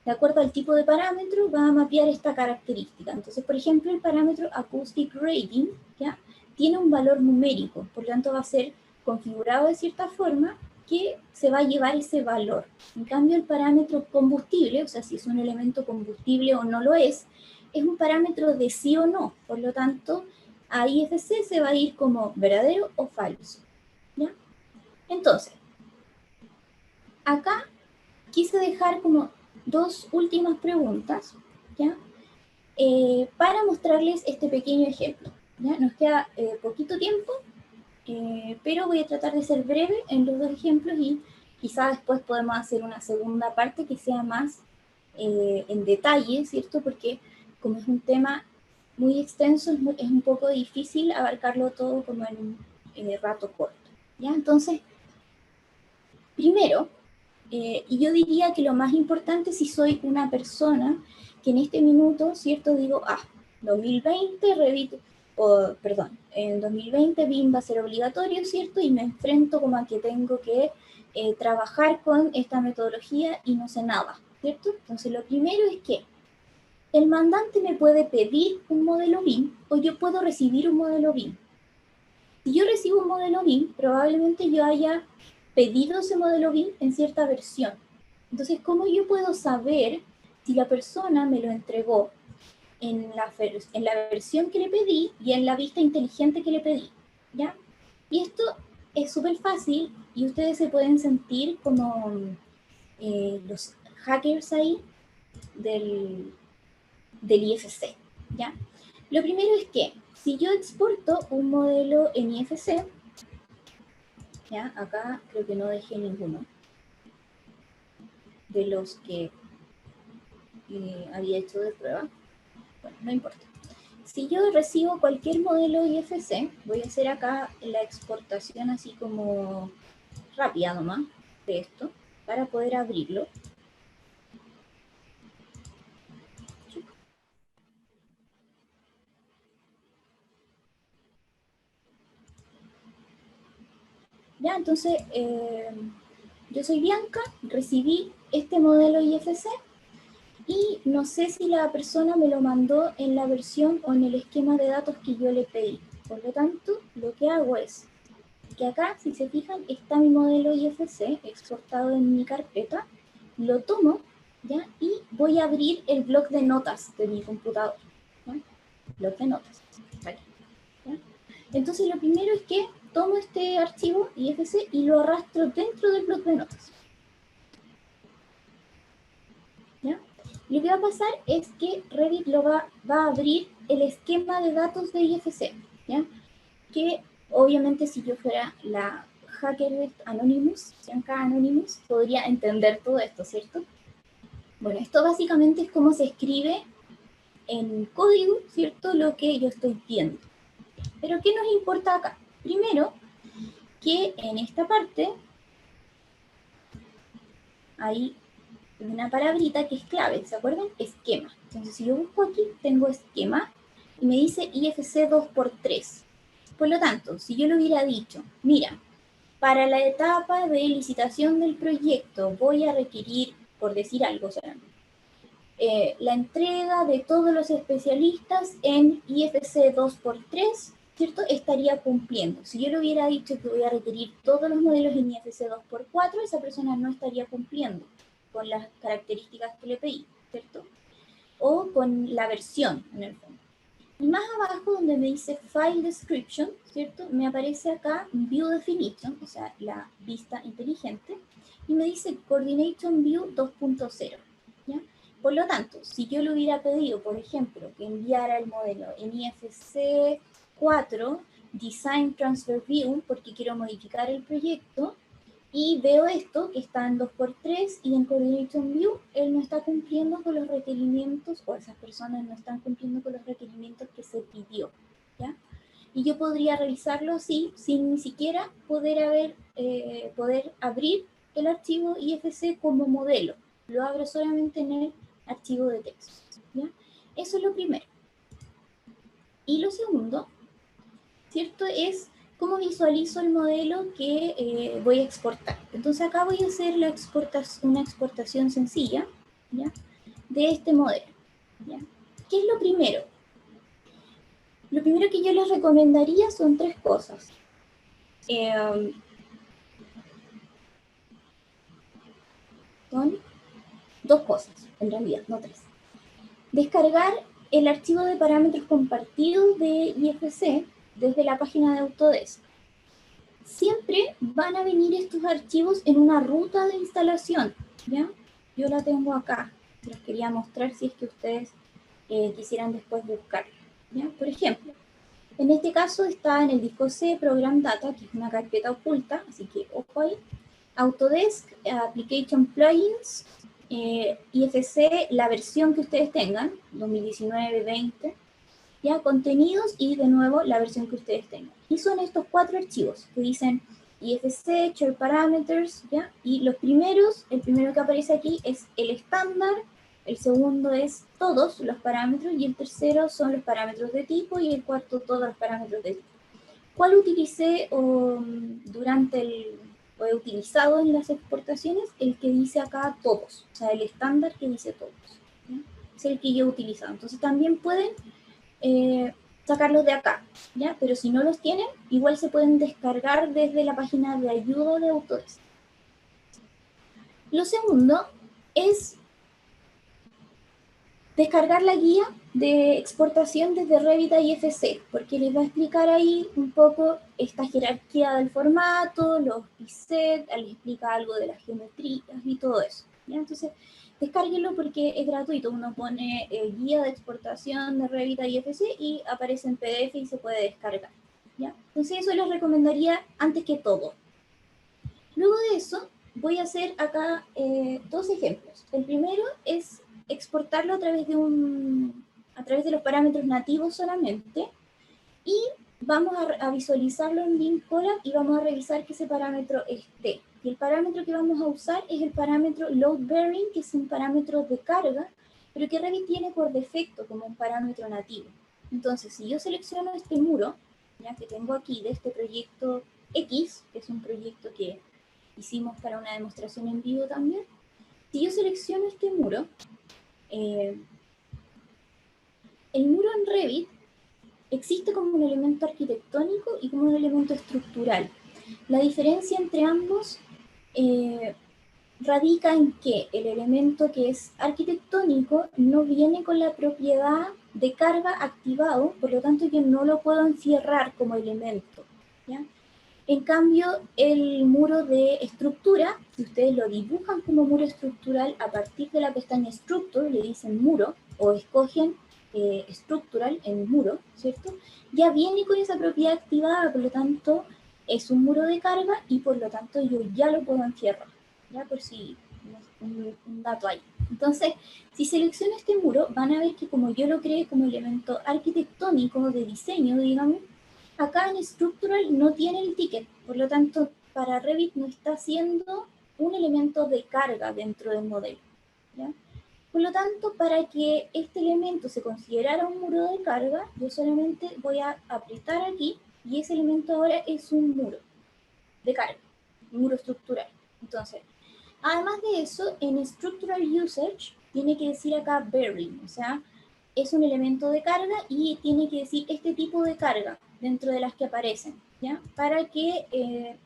de acuerdo al tipo de parámetro, va a mapear esta característica. Entonces, por ejemplo, el parámetro Acoustic Rating, ¿ya?, tiene un valor numérico, por lo tanto va a ser configurado de cierta forma que se va a llevar ese valor. En cambio, el parámetro combustible, o sea, si es un elemento combustible o no lo es un parámetro de sí o no, por lo tanto, a IFC se va a ir como verdadero o falso, ¿ya? Entonces, acá quise dejar como dos últimas preguntas, ¿ya? Para mostrarles este pequeño ejemplo, ¿ya? Nos queda poquito tiempo, pero voy a tratar de ser breve en los dos ejemplos y quizá después podemos hacer una segunda parte que sea más en detalle, ¿cierto? Porque como es un tema muy extenso, es un poco difícil abarcarlo todo como en un rato corto, ¿ya? Entonces, primero, y yo diría que lo más importante si soy una persona que en este minuto, ¿cierto? Digo, 2020 Revit, perdón, en 2020 BIM va a ser obligatorio, ¿cierto? Y me enfrento como a que tengo que trabajar con esta metodología y no sé nada, ¿cierto? Entonces lo primero es que el mandante me puede pedir un modelo BIM o yo puedo recibir un modelo BIM. Si yo recibo un modelo BIM, probablemente yo haya pedido ese modelo BIM en cierta versión. Entonces, ¿cómo yo puedo saber si la persona me lo entregó en la versión que le pedí y en la vista inteligente que le pedí? ¿Ya? Y esto es súper fácil y ustedes se pueden sentir como los hackers ahí del IFC, ¿ya? Lo primero es que si yo exporto un modelo en IFC, ¿ya? Acá creo que no dejé ninguno de los que había hecho de prueba. Bueno, no importa. Si yo recibo cualquier modelo IFC, voy a hacer acá la exportación así como rápida nomás de esto para poder abrirlo. Ya, entonces yo soy Bianca, recibí este modelo IFC y no sé si la persona me lo mandó en la versión o en el esquema de datos que yo le pedí. Por lo tanto, lo que hago es que acá, si se fijan, está mi modelo IFC exportado en mi carpeta, lo tomo, ¿ya? Y voy a abrir el bloc de notas de mi computador, ¿ya? Bloc de notas, aquí, ¿ya? Entonces lo primero es que tomo este archivo IFC y lo arrastro dentro del bloc de notas, ¿ya? Lo que va a pasar es que Revit va a abrir el esquema de datos de IFC, ¿ya? Que obviamente si yo fuera la hacker Anonymous, Bianca Anonymous, podría entender todo esto, ¿cierto? Bueno, esto básicamente es cómo se escribe en código, ¿cierto? Lo que yo estoy viendo. Pero ¿qué nos importa acá? Primero, que en esta parte hay una palabrita que es clave, ¿se acuerdan? Esquema. Entonces, si yo busco aquí, tengo esquema y me dice IFC 2x3. Por lo tanto, si yo le hubiera dicho, mira, para la etapa de licitación del proyecto voy a requerir, por decir algo solamente, la entrega de todos los especialistas en IFC 2x3, ¿cierto? Estaría cumpliendo. Si yo le hubiera dicho que voy a requerir todos los modelos en IFC 2x4, esa persona no estaría cumpliendo con las características que le pedí, ¿cierto? O con la versión, en el fondo. Y más abajo, donde me dice File Description, ¿cierto? Me aparece acá View Definition, o sea, la vista inteligente, y me dice Coordination View 2.0, ¿ya? Por lo tanto, si yo le hubiera pedido, por ejemplo, que enviara el modelo en IFC 4, Design Transfer View, porque quiero modificar el proyecto, y veo esto, que está en 2x3 y en Coordination View, él no está cumpliendo con los requerimientos, o esas personas no están cumpliendo con los requerimientos que se pidió, ¿ya? Y yo podría revisarlo así, sin ni siquiera poder abrir el archivo IFC como modelo. Lo abro solamente en el archivo de texto, ¿ya? Eso es lo primero. Y lo segundo, ¿cierto? Es cómo visualizo el modelo que voy a exportar. Entonces acá voy a hacer una exportación sencilla, ¿ya? De este modelo, ¿ya? ¿Qué es lo primero? Lo primero que yo les recomendaría son tres cosas. Son dos cosas, en realidad, no tres. Descargar el archivo de parámetros compartidos de IFC desde la página de Autodesk. Siempre van a venir estos archivos en una ruta de instalación, ¿ya? Yo la tengo acá, les quería mostrar si es que ustedes quisieran después buscarla, ¿ya? Por ejemplo, en este caso está en el disco C, Program Data, que es una carpeta oculta, así que ojo ahí. Autodesk, Application Plugins, IFC, la versión que ustedes tengan, 2019, 20, ya, contenidos y de nuevo la versión que ustedes tengan. Y son estos cuatro archivos que dicen IFC, Share Parameters, ya, y los primeros, el primero que aparece aquí es el estándar, el segundo es todos los parámetros y el tercero son los parámetros de tipo y el cuarto todos los parámetros de tipo. ¿Cuál utilicé durante o he utilizado en las exportaciones? El que dice acá todos, o sea, el estándar que dice todos, ¿ya? Es el que yo he utilizado. Entonces también pueden sacarlos de acá, ¿ya? Pero si no los tienen, igual se pueden descargar desde la página de ayuda de Autodesk. Lo segundo es descargar la guía de exportación desde Revit a IFC, porque les va a explicar ahí un poco esta jerarquía del formato, los presets, les explica algo de las geometrías y todo eso, ¿ya? Entonces, descárguenlo porque es gratuito. Uno pone guía de exportación de Revit a IFC y aparece en PDF y se puede descargar, ¿ya? Entonces, eso les recomendaría antes que todo, Luego de eso, voy a hacer acá dos ejemplos. El primero es exportarlo a través de los parámetros nativos solamente, y vamos a visualizarlo en Beam-Collab y vamos a revisar que ese parámetro esté. Y el parámetro que vamos a usar es el parámetro load bearing, que es un parámetro de carga, pero que Revit tiene por defecto como un parámetro nativo. Entonces, si yo selecciono este muro, ya que tengo aquí de este proyecto X, que es un proyecto que hicimos para una demostración en vivo también, si yo selecciono este muro, el muro en Revit existe como un elemento arquitectónico y como un elemento estructural. La diferencia entre ambos radica en que el elemento que es arquitectónico no viene con la propiedad de carga activado, por lo tanto yo no lo puedo encierrar como elemento, ¿ya? En cambio, el muro de estructura, si ustedes lo dibujan como muro estructural a partir de la pestaña Structure, le dicen muro, o escogen Structural en muro, ¿cierto? Ya viene con esa propiedad activada, por lo tanto, es un muro de carga y por lo tanto yo ya lo puedo encierrar, ¿ya? Por si un dato ahí. Entonces, si selecciono este muro, van a ver que como yo lo creé como elemento arquitectónico de diseño, digamos, acá en Structural no tiene el ticket, por lo tanto, para Revit no está siendo un elemento de carga dentro del modelo, ¿ya? Por lo tanto, para que este elemento se considerara un muro de carga, yo solamente voy a apretar aquí y ese elemento ahora es un muro de carga, un muro estructural. Entonces, además de eso, en Structural Usage tiene que decir acá bearing, o sea, es un elemento de carga y tiene que decir este tipo de carga dentro de las que aparecen, ¿ya? Para que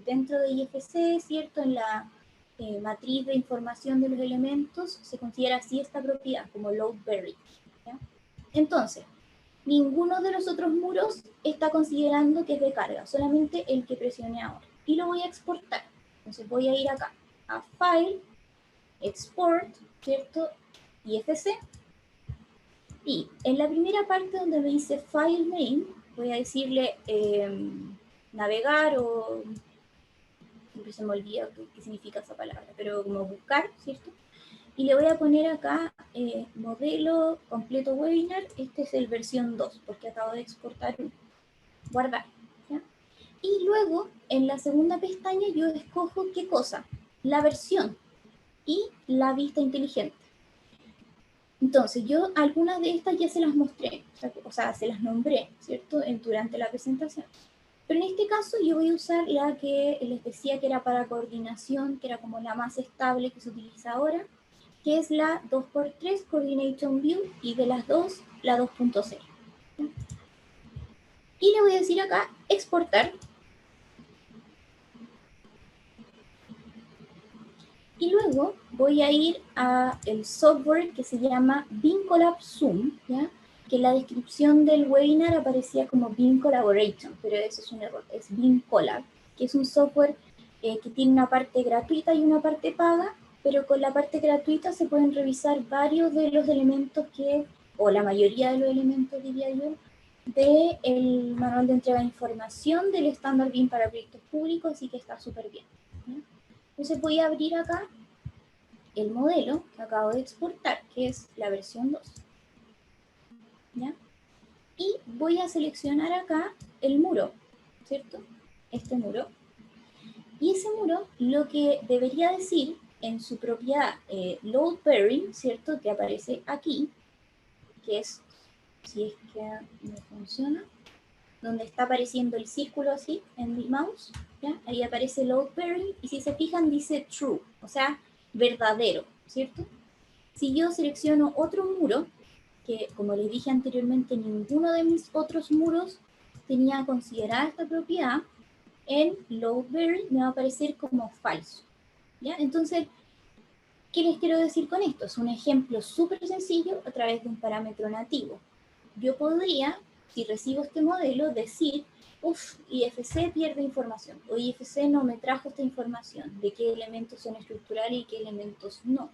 dentro de IFC, ¿cierto? En la matriz de información de los elementos se considera así esta propiedad, como load bearing, ¿ya? Entonces, ninguno de los otros muros está considerando que es de carga, solamente el que presioné ahora. Y lo voy a exportar. Entonces voy a ir acá a File, Export, ¿cierto? IFC. Y en la primera parte donde me dice File Name, voy a decirle navegar o... Siempre se me olvida qué significa esa palabra, pero como buscar, ¿cierto? Y le voy a poner acá modelo completo webinar. Este es el versión 2, porque acabo de exportar uno. Guardar, ¿ya? Y luego, en la segunda pestaña, yo escojo qué cosa, la versión y la vista inteligente. Entonces, yo algunas de estas ya se las mostré, o sea, se las nombré, ¿cierto? Durante la presentación. Pero en este caso yo voy a usar la que les decía que era para coordinación, que era como la más estable que se utiliza ahora, que es la 2x3 Coordination View, y de las dos, la 2.0. Y le voy a decir acá, exportar. Y luego voy a ir a el software que se llama Beam-Collab Zoom, ¿ya? Que en la descripción del webinar aparecía como Beam Collaboration, pero eso es un error, es Beam-Collab, que es un software que tiene una parte gratuita y una parte paga, pero con la parte gratuita se pueden revisar varios de los elementos que, o la mayoría de los elementos, diría yo, del manual de entrega de información del estándar BIM para proyectos públicos, así que está súper bien, ¿ya? Entonces voy a abrir acá el modelo que acabo de exportar, que es la versión 2, ¿ya? Y voy a seleccionar acá el muro, ¿cierto? Este muro. Y ese muro lo que debería decir en su propiedad load bearing, ¿cierto? Que aparece aquí, que es, si es que no funciona, donde está apareciendo el círculo así en mi mouse, ¿ya? Ahí aparece load bearing y si se fijan dice true, o sea, verdadero, ¿cierto? Si yo selecciono otro muro, que como les dije anteriormente, ninguno de mis otros muros tenía considerada esta propiedad, en load bearing me va a aparecer como falso, ¿ya? Entonces, ¿qué les quiero decir con esto? Es un ejemplo súper sencillo a través de un parámetro nativo. Yo podría, si recibo este modelo, decir, uff, IFC pierde información, o IFC no me trajo esta información, de qué elementos son estructurales y qué elementos no.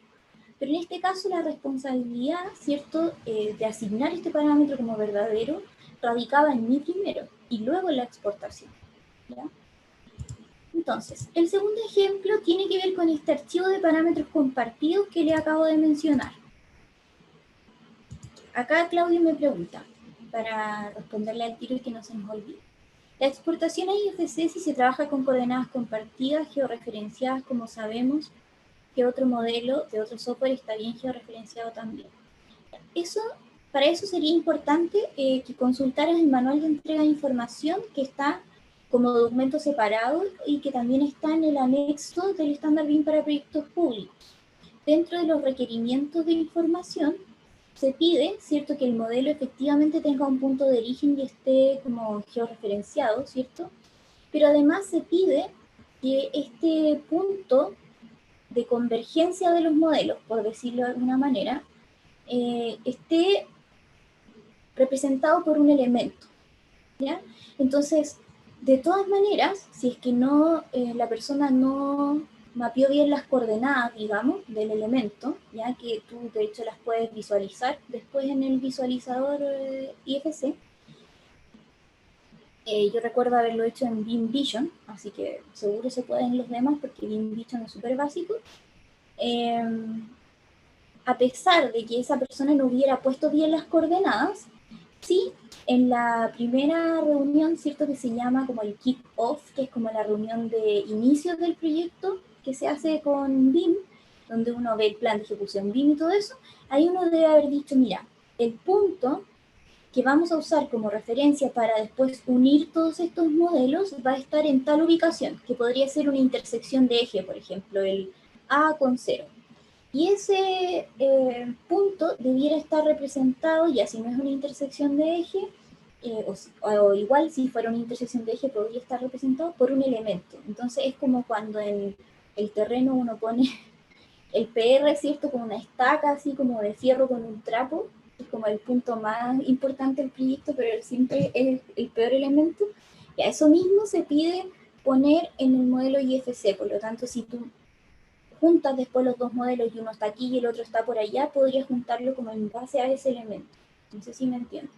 Pero en este caso la responsabilidad, ¿cierto?, de asignar este parámetro como verdadero radicaba en mí primero y luego en la exportación, ¿ya? Entonces, el segundo ejemplo tiene que ver con este archivo de parámetros compartidos que le acabo de mencionar. Acá Claudio me pregunta, para responderle al tiro y que no se nos olvide. La exportación a IFC, si se trabaja con coordenadas compartidas, georreferenciadas, como sabemos, que otro modelo de otro software está bien georreferenciado también. Para eso sería importante que consultaras el manual de entrega de información que está como documento separado y que también está en el anexo del estándar BIM para proyectos públicos. Dentro de los requerimientos de información se pide, ¿cierto?, que el modelo efectivamente tenga un punto de origen y esté como georreferenciado, ¿cierto? Pero además se pide que este punto de convergencia de los modelos, por decirlo de alguna manera, esté representado por un elemento, ¿ya? Entonces, de todas maneras, si es que no, la persona no mapeó bien las coordenadas, digamos, del elemento, ya que tú de hecho las puedes visualizar después en el visualizador IFC. Yo recuerdo haberlo hecho en BIM Vision, así que seguro se puede en los demás porque BIM Vision es súper básico. A pesar de que esa persona no hubiera puesto bien las coordenadas, sí, en la primera reunión, ¿cierto?, que se llama como el kick-off, que es como la reunión de inicio del proyecto que se hace con BIM, donde uno ve el plan de ejecución BIM y todo eso, ahí uno debe haber dicho, mira, el punto que vamos a usar como referencia para después unir todos estos modelos va a estar en tal ubicación, que podría ser una intersección de eje, por ejemplo, el A con 0. Y ese punto debiera estar representado, ya si no es una intersección de eje, o igual si fuera una intersección de eje, podría estar representado por un elemento. Entonces es como cuando en el terreno uno pone el PR, ¿cierto? Como una estaca, así como de fierro con un trapo, es como el punto más importante del proyecto, pero siempre es el peor elemento. Y a eso mismo se pide poner en el modelo IFC, por lo tanto, si tú juntas después los dos modelos y uno está aquí y el otro está por allá, podrías juntarlo como en base a ese elemento. No sé si me entiendes.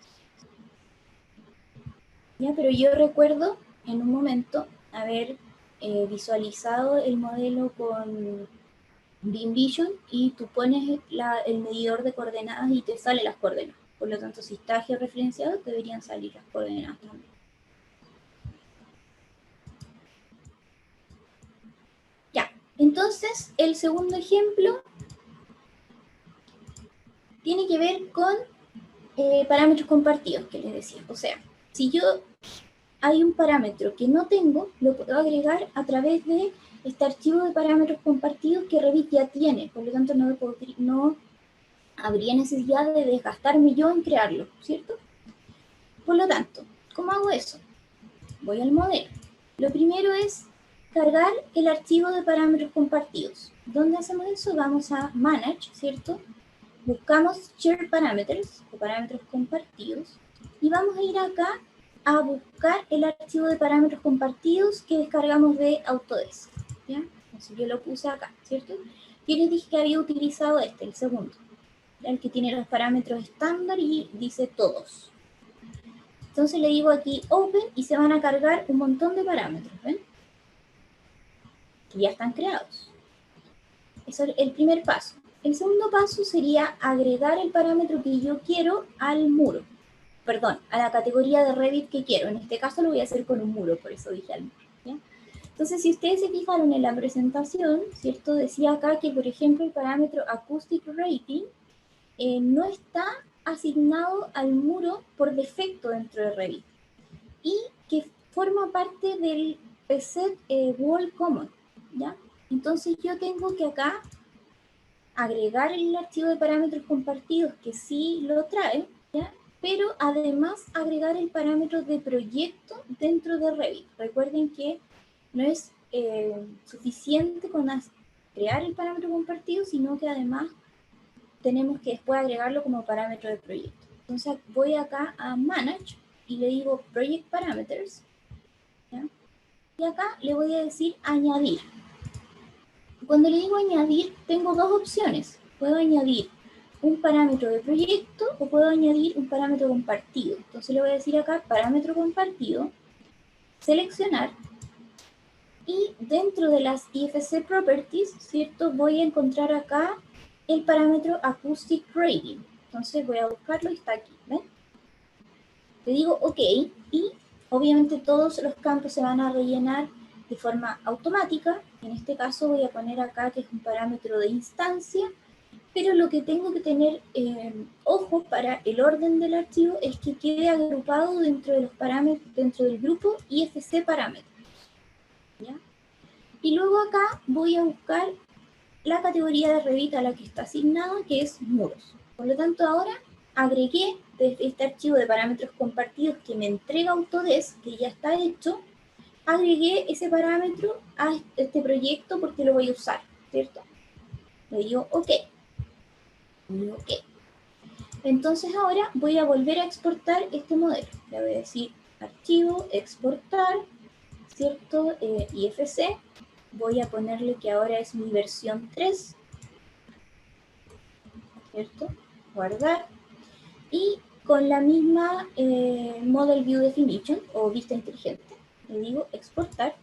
¿Ya? Pero yo recuerdo en un momento haber visualizado el modelo con BIM Vision y tú pones el medidor de coordenadas y te salen las coordenadas. Por lo tanto, si está georreferenciado, deberían salir las coordenadas también. Ya, entonces el segundo ejemplo tiene que ver con parámetros compartidos que les decía. O sea, si yo hay un parámetro que no tengo, lo puedo agregar a través de este archivo de parámetros compartidos que Revit ya tiene. Por lo tanto, no habría necesidad de desgastarme yo en crearlo, ¿cierto? Por lo tanto, ¿cómo hago eso? Voy al modelo. Lo primero es cargar el archivo de parámetros compartidos. ¿Dónde hacemos eso? Vamos a Manage, ¿cierto? Buscamos Share Parameters, o parámetros compartidos, y vamos a ir acá a buscar el archivo de parámetros compartidos que descargamos de Autodesk, ¿ya? Entonces yo lo puse acá, ¿cierto? Y les dije que había utilizado el segundo, el que tiene los parámetros estándar y dice todos. Entonces le digo aquí Open y se van a cargar un montón de parámetros, ¿ven? Que ya están creados. Eso es el primer paso. El segundo paso sería agregar el parámetro que yo quiero al muro. Perdón, a la categoría de Revit que quiero. En este caso lo voy a hacer con un muro, por eso dije al muro, ¿ya? Entonces, si ustedes se fijaron en la presentación, ¿cierto? Decía acá que, por ejemplo, el parámetro Acoustic Rating no está asignado al muro por defecto dentro de Revit y que forma parte del preset Wall Common, ¿ya? Entonces yo tengo que acá agregar el archivo de parámetros compartidos que sí lo trae, ¿ya? Pero además agregar el parámetro de proyecto dentro de Revit. Recuerden que no es suficiente con crear el parámetro compartido, sino que además tenemos que después agregarlo como parámetro de proyecto. Entonces voy acá a Manage y le digo Project Parameters, ¿ya? Y acá le voy a decir añadir. Cuando le digo añadir, tengo dos opciones. Puedo añadir un parámetro de proyecto o puedo añadir un parámetro compartido. Entonces le voy a decir acá parámetro compartido, seleccionar, Y dentro de las IFC Properties, ¿cierto? Voy a encontrar acá el parámetro Acoustic Rating. Entonces voy a buscarlo y está aquí, ¿ven? Le digo OK y obviamente todos los campos se van a rellenar de forma automática. En este caso voy a poner acá que es un parámetro de instancia, pero lo que tengo que tener ojo para el orden del archivo es que quede agrupado dentro de los parámetros, dentro del grupo IFC parámetros. ¿Ya? Y luego acá voy a buscar la categoría de Revit a la que está asignada, que es muros. Por lo tanto, ahora agregué desde este archivo de parámetros compartidos que me entrega Autodesk, que ya está hecho, agregué ese parámetro a este proyecto porque lo voy a usar, ¿cierto? Le digo OK. Le digo OK. Entonces ahora voy a volver a exportar este modelo. Le voy a decir archivo, exportar, ¿cierto? IFC. Voy a ponerle que ahora es mi versión 3, ¿cierto? Guardar. Y con la misma Model View Definition o vista inteligente, le digo exportar.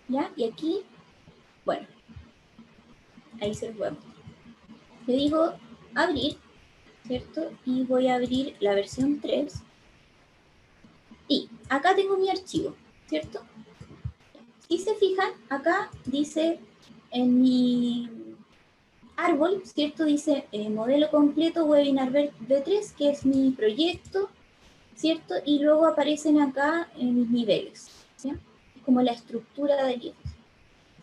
¿Ya? Y aquí, bueno, ahí se lo voy a mostrar. Le digo abrir, ¿cierto? Y voy a abrir la versión 3. Y acá tengo mi archivo, ¿cierto? Si se fijan, acá dice en mi árbol, ¿cierto? Dice modelo completo Webinar V3, que es mi proyecto, ¿cierto? Y luego aparecen acá mis niveles, ¿sí? Como la estructura del IFC.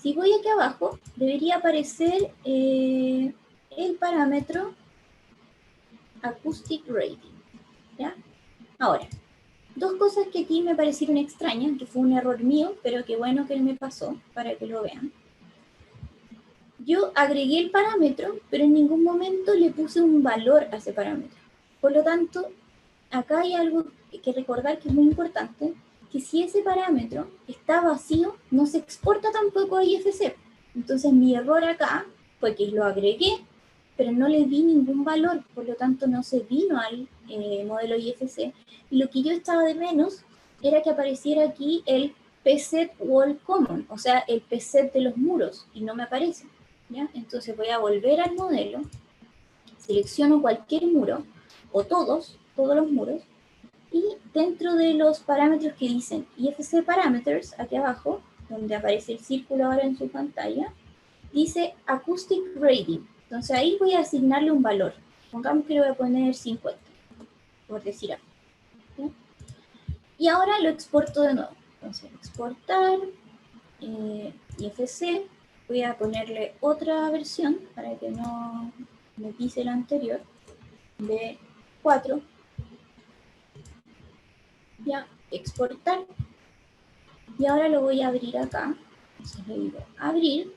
Si voy aquí abajo, debería aparecer el parámetro Acoustic Rating, ¿ya? Ahora, dos cosas que aquí me parecieron extrañas, que fue un error mío, pero que bueno que me pasó, para que lo vean. Yo agregué el parámetro, pero en ningún momento le puse un valor a ese parámetro. Por lo tanto, acá hay algo que recordar que es muy importante, que si ese parámetro está vacío, no se exporta tampoco a IFC. Entonces mi error acá fue que lo agregué, pero no le di ningún valor, por lo tanto no se vino al modelo IFC. Y lo que yo estaba de menos era que apareciera aquí el PSET Wall Common, o sea, el PSET de los muros, y no me aparece. ¿Ya? Entonces voy a volver al modelo, selecciono cualquier muro, o todos los muros, y dentro de los parámetros que dicen IFC Parameters, aquí abajo, donde aparece el círculo ahora en su pantalla, dice Acoustic Rating. Entonces ahí voy a asignarle un valor. Pongamos que le voy a poner 50, por decir algo. ¿Sí? Y ahora lo exporto de nuevo. Entonces, exportar, IFC, voy a ponerle otra versión para que no me pise la anterior, de 4. Ya, exportar. Y ahora lo voy a abrir acá. Entonces le digo abrir,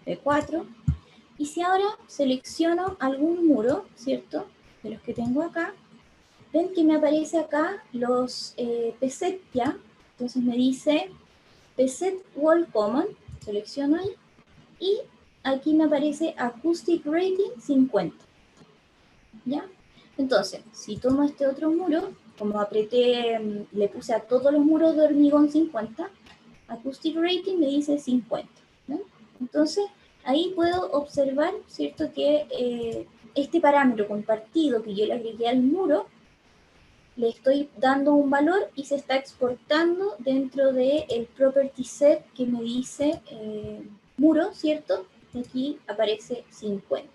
B4. Y si ahora selecciono algún muro, ¿cierto? De los que tengo acá, ven que me aparece acá los PSET ya. Entonces me dice PSET Wall Common, selecciono ahí. Y aquí me aparece Acoustic Rating 50. ¿Ya? Entonces, si tomo este otro muro, como apreté, le puse a todos los muros de hormigón 50, Acoustic Rating me dice 50. ¿no? Entonces, ahí puedo observar, ¿cierto?, que este parámetro compartido que yo le agregué al muro, le estoy dando un valor y se está exportando dentro del property set que me dice muro, ¿cierto? Y aquí aparece 50.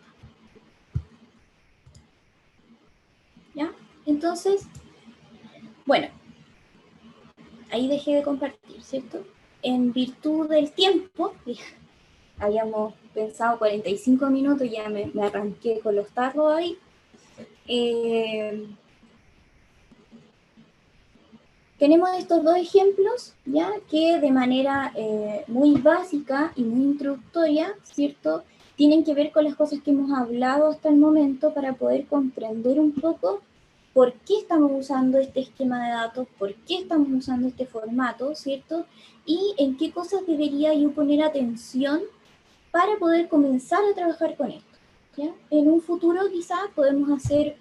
¿Ya? Entonces, bueno, ahí dejé de compartir, ¿cierto? En virtud del tiempo, habíamos pensado 45 minutos, ya me arranqué con los tarros ahí. Tenemos estos dos ejemplos, ya que de manera muy básica y muy introductoria, ¿cierto? Tienen que ver con las cosas que hemos hablado hasta el momento para poder comprender un poco por qué estamos usando este esquema de datos, por qué estamos usando este formato, ¿cierto? Y en qué cosas debería yo poner atención para poder comenzar a trabajar con esto. ¿Ya? En un futuro quizás podemos hacer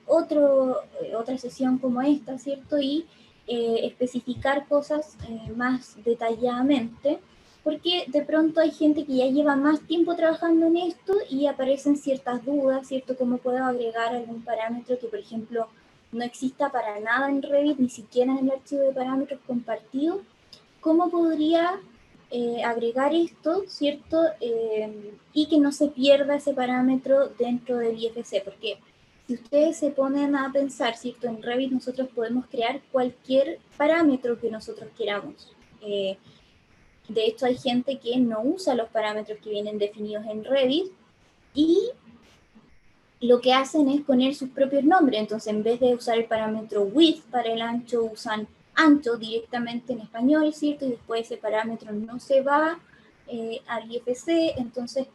otra sesión como esta, ¿cierto? Y especificar cosas más detalladamente, porque de pronto hay gente que ya lleva más tiempo trabajando en esto y aparecen ciertas dudas, ¿cierto? ¿Cómo puedo agregar algún parámetro que, por ejemplo, no exista para nada en Revit, ni siquiera en el archivo de parámetros compartido? ¿Cómo podría agregar esto, ¿cierto? Y que no se pierda ese parámetro dentro del IFC, porque si ustedes se ponen a pensar, ¿cierto? En Revit nosotros podemos crear cualquier parámetro que nosotros queramos. De hecho, hay gente que no usa los parámetros que vienen definidos en Revit y lo que hacen es poner sus propios nombres. Entonces, en vez de usar el parámetro width para el ancho, usan ancho directamente en español, ¿cierto? Y después ese parámetro no se va al IFC. Entonces,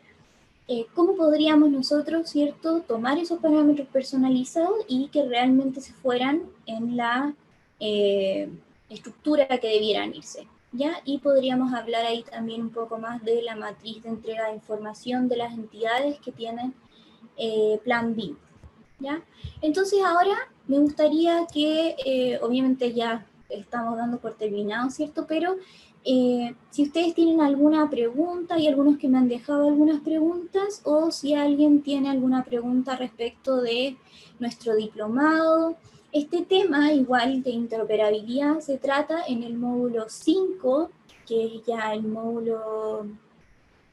¿cómo podríamos nosotros, ¿cierto?, tomar esos parámetros personalizados y que realmente se fueran en la estructura que debieran irse? ¿Ya? Y podríamos hablar ahí también un poco más de la matriz de entrega de información de las entidades que tienen Plan BIM. ¿Ya? Entonces ahora me gustaría que, obviamente ya estamos dando por terminado, ¿cierto? Pero si ustedes tienen alguna pregunta, hay algunos que me han dejado algunas preguntas, o si alguien tiene alguna pregunta respecto de nuestro diplomado. Este tema, igual de interoperabilidad, se trata en el módulo 5, que es ya el módulo,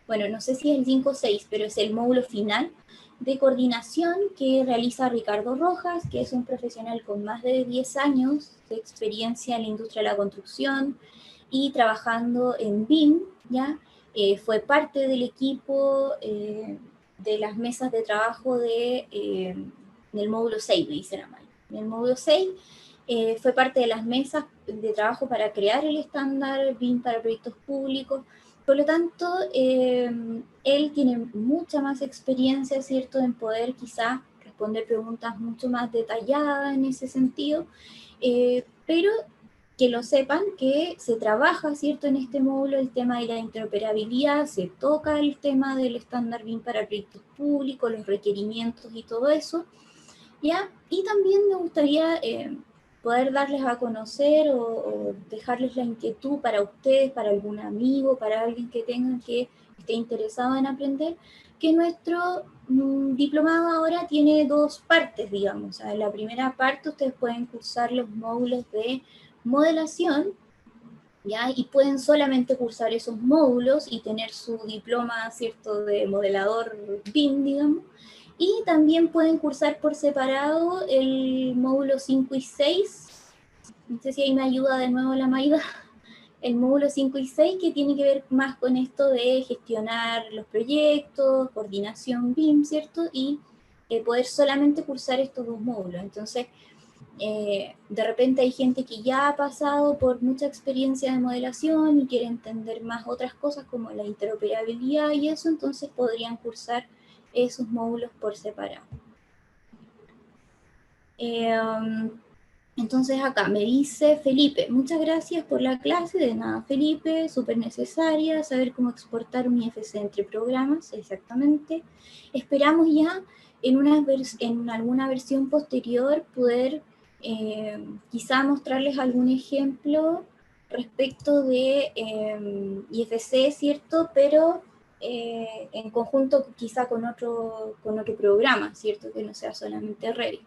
bueno, no sé si es el 5 o 6, pero es el módulo final de coordinación que realiza Ricardo Rojas, que es un profesional con más de 10 años de experiencia en la industria de la construcción y trabajando en BIM, ¿ya? Fue parte del equipo de las mesas de trabajo del módulo 6, me dice la Maya. En el módulo 6 fue parte de las mesas de trabajo para crear el estándar BIM para proyectos públicos. Por lo tanto, él tiene mucha más experiencia, ¿cierto?, en poder quizá responder preguntas mucho más detalladas en ese sentido, pero que lo sepan que se trabaja, ¿cierto?, en este módulo el tema de la interoperabilidad, se toca el tema del estándar BIM para proyectos públicos, los requerimientos y todo eso, ¿ya? Y también me gustaría poder darles a conocer o dejarles la inquietud para ustedes, para algún amigo, para alguien que tengan que esté interesado en aprender, que nuestro diplomado ahora tiene dos partes, digamos. En la primera parte ustedes pueden cursar los módulos de modelación, ¿ya? Y pueden solamente cursar esos módulos y tener su diploma, ¿cierto?, de modelador BIM, digamos. Y también pueden cursar por separado el módulo 5 y 6. No sé si ahí me ayuda de nuevo la Maida. El módulo 5 y 6, que tiene que ver más con esto de gestionar los proyectos, coordinación BIM, ¿cierto? Y poder solamente cursar estos dos módulos. Entonces, de repente hay gente que ya ha pasado por mucha experiencia de modelación y quiere entender más otras cosas como la interoperabilidad y eso, entonces podrían cursar esos módulos por separado. Entonces acá me dice Felipe, muchas gracias por la clase. De nada, Felipe, súper necesaria, saber cómo exportar un IFC entre programas, exactamente. Esperamos ya en alguna versión posterior poder quizá mostrarles algún ejemplo respecto de IFC, ¿cierto? Pero en conjunto quizá con otro programa, ¿cierto? Que no sea solamente Revit.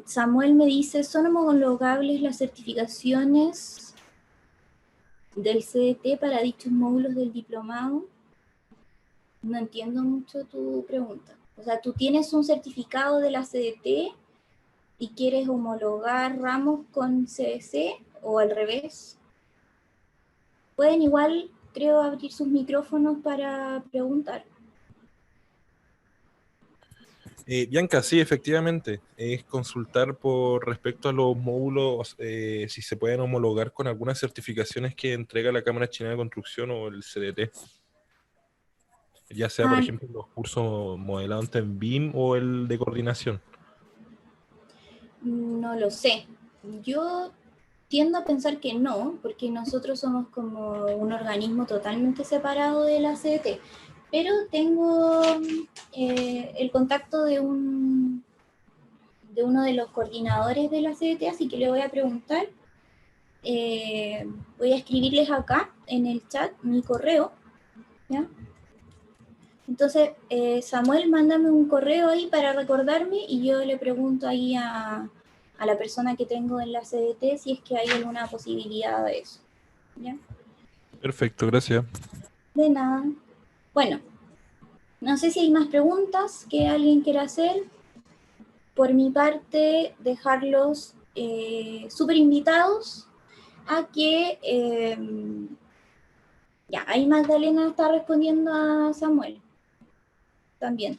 Samuel me dice, ¿son homologables las certificaciones del CDT para dichos módulos del diplomado? No entiendo mucho tu pregunta. O sea, ¿tú tienes un certificado de la CDT y quieres homologar ramos con CDC o al revés? Pueden igual, creo, abrir sus micrófonos para preguntar. Bianca, sí, efectivamente, es consultar por respecto a los módulos, si se pueden homologar con algunas certificaciones que entrega la Cámara Chilena de Construcción o el CDT, ya sea, por ejemplo, los cursos modelados en BIM o el de coordinación. No lo sé. Yo tiendo a pensar que no, porque nosotros somos como un organismo totalmente separado de la CDT, pero tengo el contacto de uno de los coordinadores de la CDT, así que le voy a preguntar. Voy a escribirles acá en el chat mi correo, ¿ya? Entonces, Samuel, mándame un correo ahí para recordarme y yo le pregunto ahí a la persona que tengo en la CDT si es que hay alguna posibilidad de eso, ¿ya? Perfecto, gracias. De nada. Bueno, no sé si hay más preguntas que alguien quiera hacer. Por mi parte, dejarlos súper invitados a que... ya, ahí Magdalena está respondiendo a Samuel también.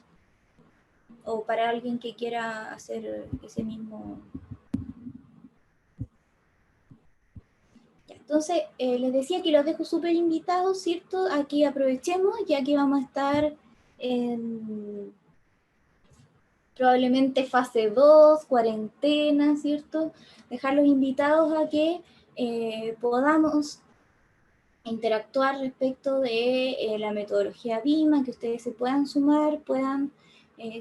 O para alguien que quiera hacer ese mismo... Ya, entonces, les decía que los dejo súper invitados, ¿cierto? Aquí aprovechemos, ya que vamos a estar en probablemente fase 2 cuarentena, ¿cierto? Dejarlos invitados a que podamos interactuar respecto de la metodología BIMA, que ustedes se puedan sumar, puedan,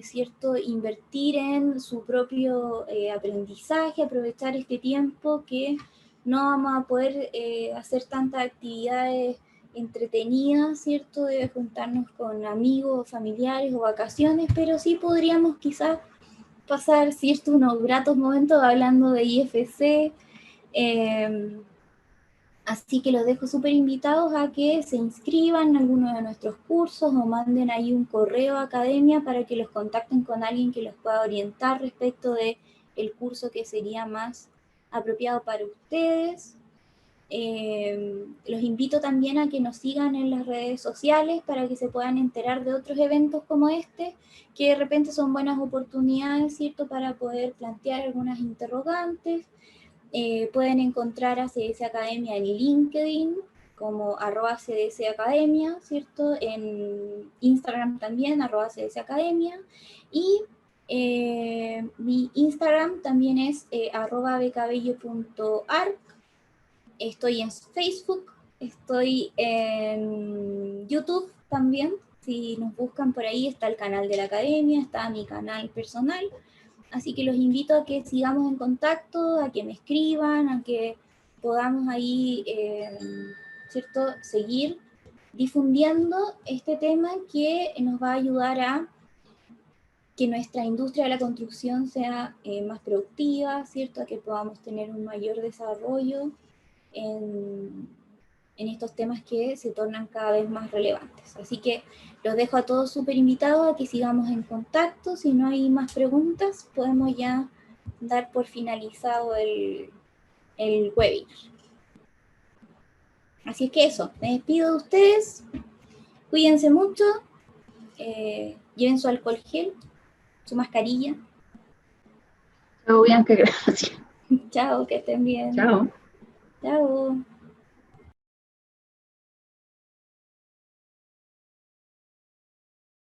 ¿cierto?, invertir en su propio aprendizaje, aprovechar este tiempo que no vamos a poder hacer tantas actividades entretenidas, ¿cierto?, de juntarnos con amigos, familiares o vacaciones, pero sí podríamos quizás pasar, ¿cierto?, unos gratos momentos hablando de IFC. Así que los dejo súper invitados a que se inscriban en alguno de nuestros cursos o manden ahí un correo a academia para que los contacten con alguien que los pueda orientar respecto de el curso que sería más apropiado para ustedes. Los invito también a que nos sigan en las redes sociales para que se puedan enterar de otros eventos como este, que de repente son buenas oportunidades, ¿cierto?, para poder plantear algunas interrogantes. Pueden encontrar a CDS Academia en LinkedIn como @CDS Academia, ¿cierto? En Instagram también, @CDS Academia. Y mi Instagram también es @becabello.arc. Estoy en Facebook, estoy en YouTube también. Si nos buscan por ahí está el canal de la academia, está mi canal personal. Así que los invito a que sigamos en contacto, a que me escriban, a que podamos ahí, ¿cierto?, seguir difundiendo este tema que nos va a ayudar a que nuestra industria de la construcción sea más productiva, ¿cierto?, a que podamos tener un mayor desarrollo en estos temas que se tornan cada vez más relevantes. Así que los dejo a todos súper invitados a que sigamos en contacto. Si no hay más preguntas, podemos ya dar por finalizado el webinar. Así es que eso, me despido de ustedes. Cuídense mucho. Lleven su alcohol gel, su mascarilla. Chao, Bianca, gracias. Chao, que estén bien. Chao. Chao.